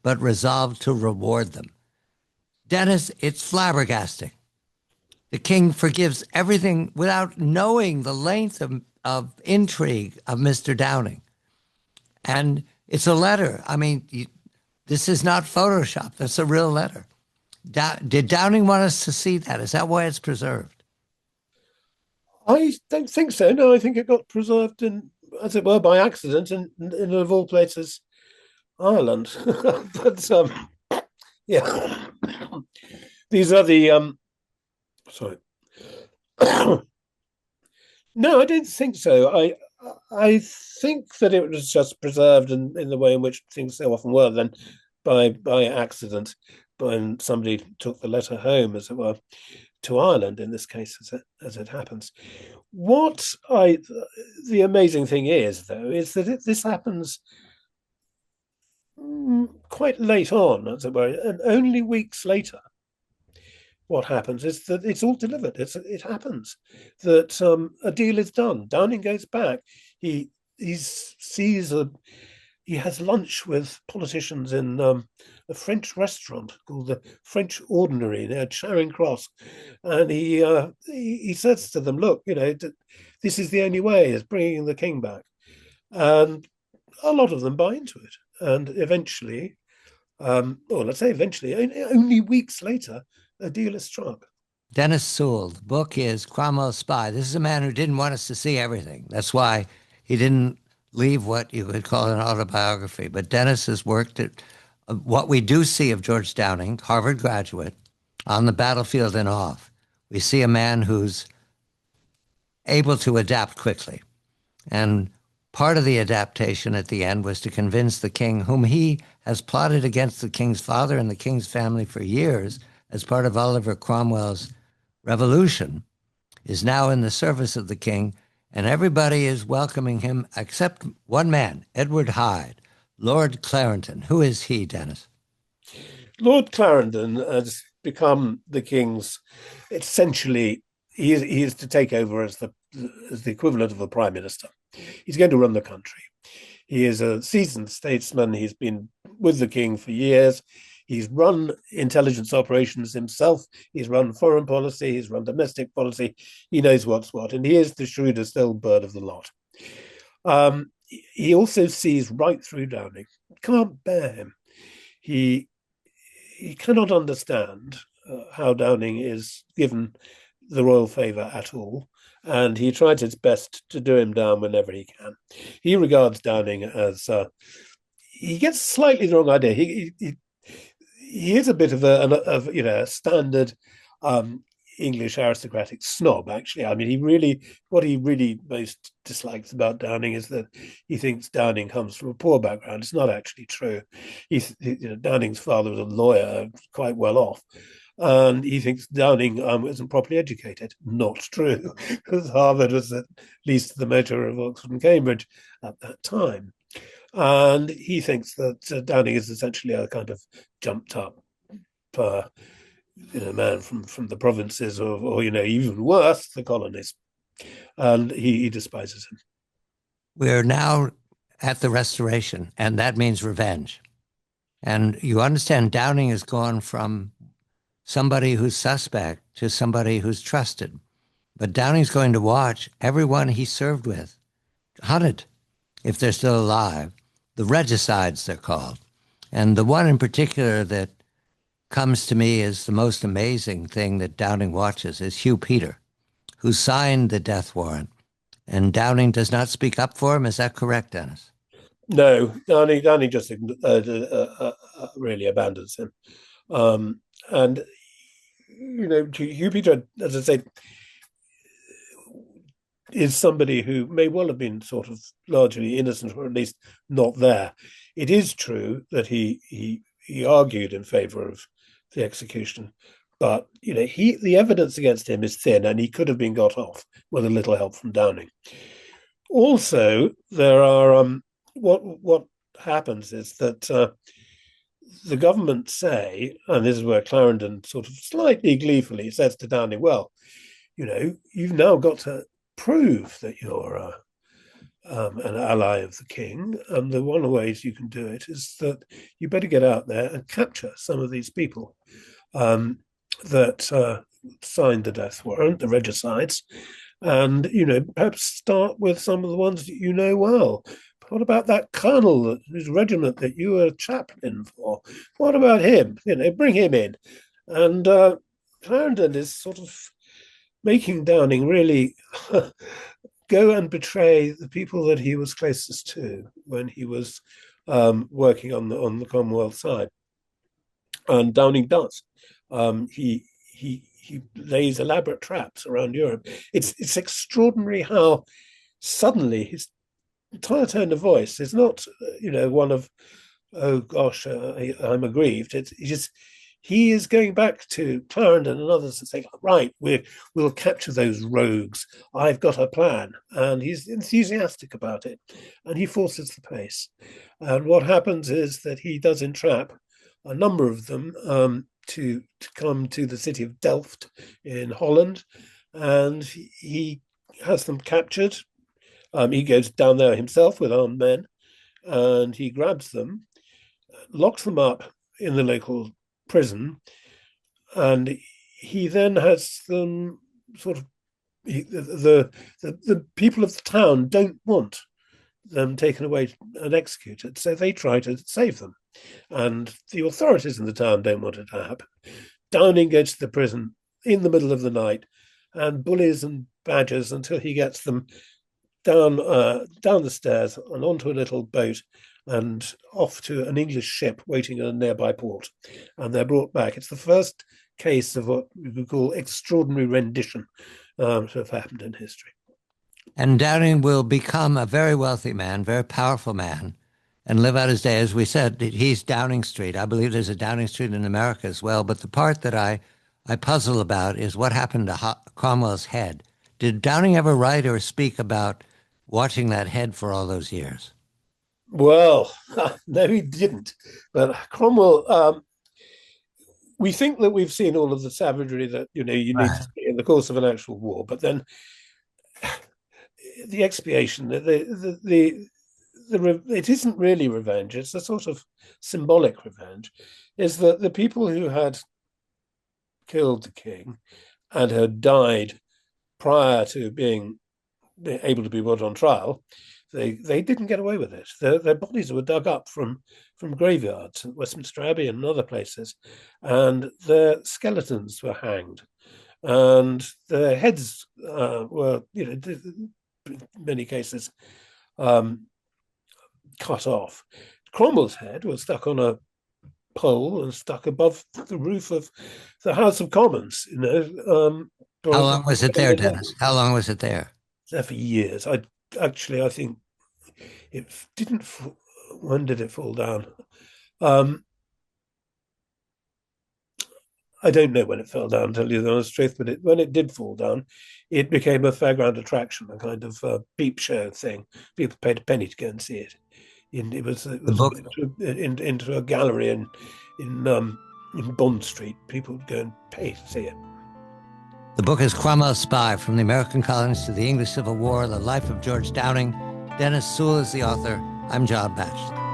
[SPEAKER 1] but resolved to reward them. Dennis, it's flabbergasting. The king forgives everything without knowing the length of intrigue of Mr. Downing. And it's a letter. I mean, this is not Photoshop. That's a real letter. Did Downing want us to see that? Is that why it's preserved?
[SPEAKER 2] I don't think so. No, I think it got preserved in, as it were, by accident in of all places, Ireland. But yeah, these are the sorry. No, I don't think so. I think that it was just preserved in the way in which things so often were. Then by accident when somebody took the letter home, as it were, to Ireland in this case, as it happens. The amazing thing is, though, is that this happens quite late on, as it were, and only weeks later. What happens is that it's all delivered. It happens that a deal is done. Downing goes back. He sees he has lunch with politicians in a French restaurant called the French Ordinary near Charing Cross, and he says to them, "Look, this is the only way, is bringing the king back," and a lot of them buy into it. And eventually, or let's say eventually, only weeks later, a deal is struck.
[SPEAKER 1] Dennis Sewell, the book is Cromwell's Spy. This is a man who didn't want us to see everything. That's why he didn't leave what you would call an autobiography. But Dennis has worked at what we do see of George Downing, Harvard graduate, on the battlefield and off. We see a man who's able to adapt quickly. And part of the adaptation at the end was to convince the king, whom he has plotted against the king's father and the king's family for years as part of Oliver Cromwell's revolution, is now in the service of the king, and everybody is welcoming him except one man, Edward Hyde, Lord Clarendon. Who is he, Dennis?
[SPEAKER 2] Lord Clarendon has become the king's, essentially, he is to take over as the equivalent of a prime minister. He's going to run the country. He is a seasoned statesman. He's been with the king for years. He's run intelligence operations himself. He's run foreign policy. He's run domestic policy. He knows what's what, and he is the shrewdest old bird of the lot. He also sees right through Downing. Can't bear him. He cannot understand how Downing is given the royal favour at all, and he tries his best to do him down whenever he can. He regards Downing as he gets slightly the wrong idea. He is a bit of a standard English aristocratic snob, actually. I mean, what he really most dislikes about Downing is that he thinks Downing comes from a poor background. It's not actually true. Downing's father was a lawyer, quite well off, and he thinks Downing isn't properly educated. Not true, because Harvard was at least the measure of Oxford and Cambridge at that time. And he thinks that Downing is essentially a kind of jumped up man from the provinces or even worse, the colonies. And he despises him.
[SPEAKER 1] We're now at the Restoration, and that means revenge. And you understand Downing has gone from somebody who's suspect to somebody who's trusted. But Downing's going to watch everyone he served with hunted, if they're still alive. The regicides, they're called. And the one in particular that comes to me as the most amazing thing that Downing watches is Hugh Peter, who signed the death warrant. And Downing does not speak up for him. Is that correct, Dennis?
[SPEAKER 2] No, Downing just really abandons him. And, Hugh Peter, as I say, is somebody who may well have been sort of largely innocent, or at least not there. It is true that he argued in favour of the execution, but the evidence against him is thin, and he could have been got off with a little help from Downing. Also, there are what happens is that the government say, and this is where Clarendon sort of slightly gleefully says to Downing, "Well, you've now got to prove that you're an ally of the king, and one of the ways you can do it is that you better get out there and capture some of these people that signed the death warrant, the regicides, and perhaps start with some of the ones that you know well. What about that colonel whose regiment that you were chaplain for? What about him? Bring him in." And Clarendon is sort of making Downing really go and betray the people that he was closest to when he was working on the Commonwealth side. And Downing does. He lays elaborate traps around Europe. It's extraordinary how suddenly his entire tone of voice is not one of oh gosh, I'm aggrieved. He is going back to Clarendon and others and saying, right, we'll capture those rogues. I've got a plan. And he's enthusiastic about it. And he forces the pace. And what happens is that he does entrap a number of them to come to the city of Delft in Holland. And he has them captured. He goes down there himself with armed men and he grabs them, locks them up in the local prison, and he then has them sort of the people of the town don't want them taken away and executed, so they try to save them, and the authorities in the town don't want it to happen. Downing goes to the prison in the middle of the night and bullies and badgers until he gets them down the stairs and onto a little boat and off to an English ship waiting in a nearby port. And they're brought back. It's the first case of what we could call extraordinary rendition to have happened in history.
[SPEAKER 1] And Downing will become a very wealthy man, very powerful man, and live out his day. As we said, he's Downing Street. I believe there's a Downing Street in America as well. But the part that I puzzle about is what happened to Cromwell's head. Did Downing ever write or speak about watching that head for all those years?
[SPEAKER 2] Well, no, he didn't. But Cromwell, we think that we've seen all of the savagery that you need to see in the course of an actual war, but then the expiation, it isn't really revenge. It's a sort of symbolic revenge. Is that the people who had killed the king and had died prior to being able to be put on trial, they didn't get away with it. Their bodies were dug up from graveyards at Westminster Abbey and other places, and their skeletons were hanged, and their heads were, in many cases, cut off. Cromwell's head was stuck on a pole and stuck above the roof of the House of Commons.
[SPEAKER 1] How long was it there, Dennis? How long was it there?
[SPEAKER 2] There for years. I think it didn't. When did it fall down? I don't know when it fell down, to tell you the honest truth, but when it did fall down, it became a fairground attraction, a kind of peep show thing. People paid a penny to go and see it. It was into a gallery in Bond Street. People would go and pay to see it.
[SPEAKER 1] The book is Cromwell's Spy, From the American Colonies to the English Civil War, The Life of George Downing. Dennis Sewell is the author. I'm John Batchelor.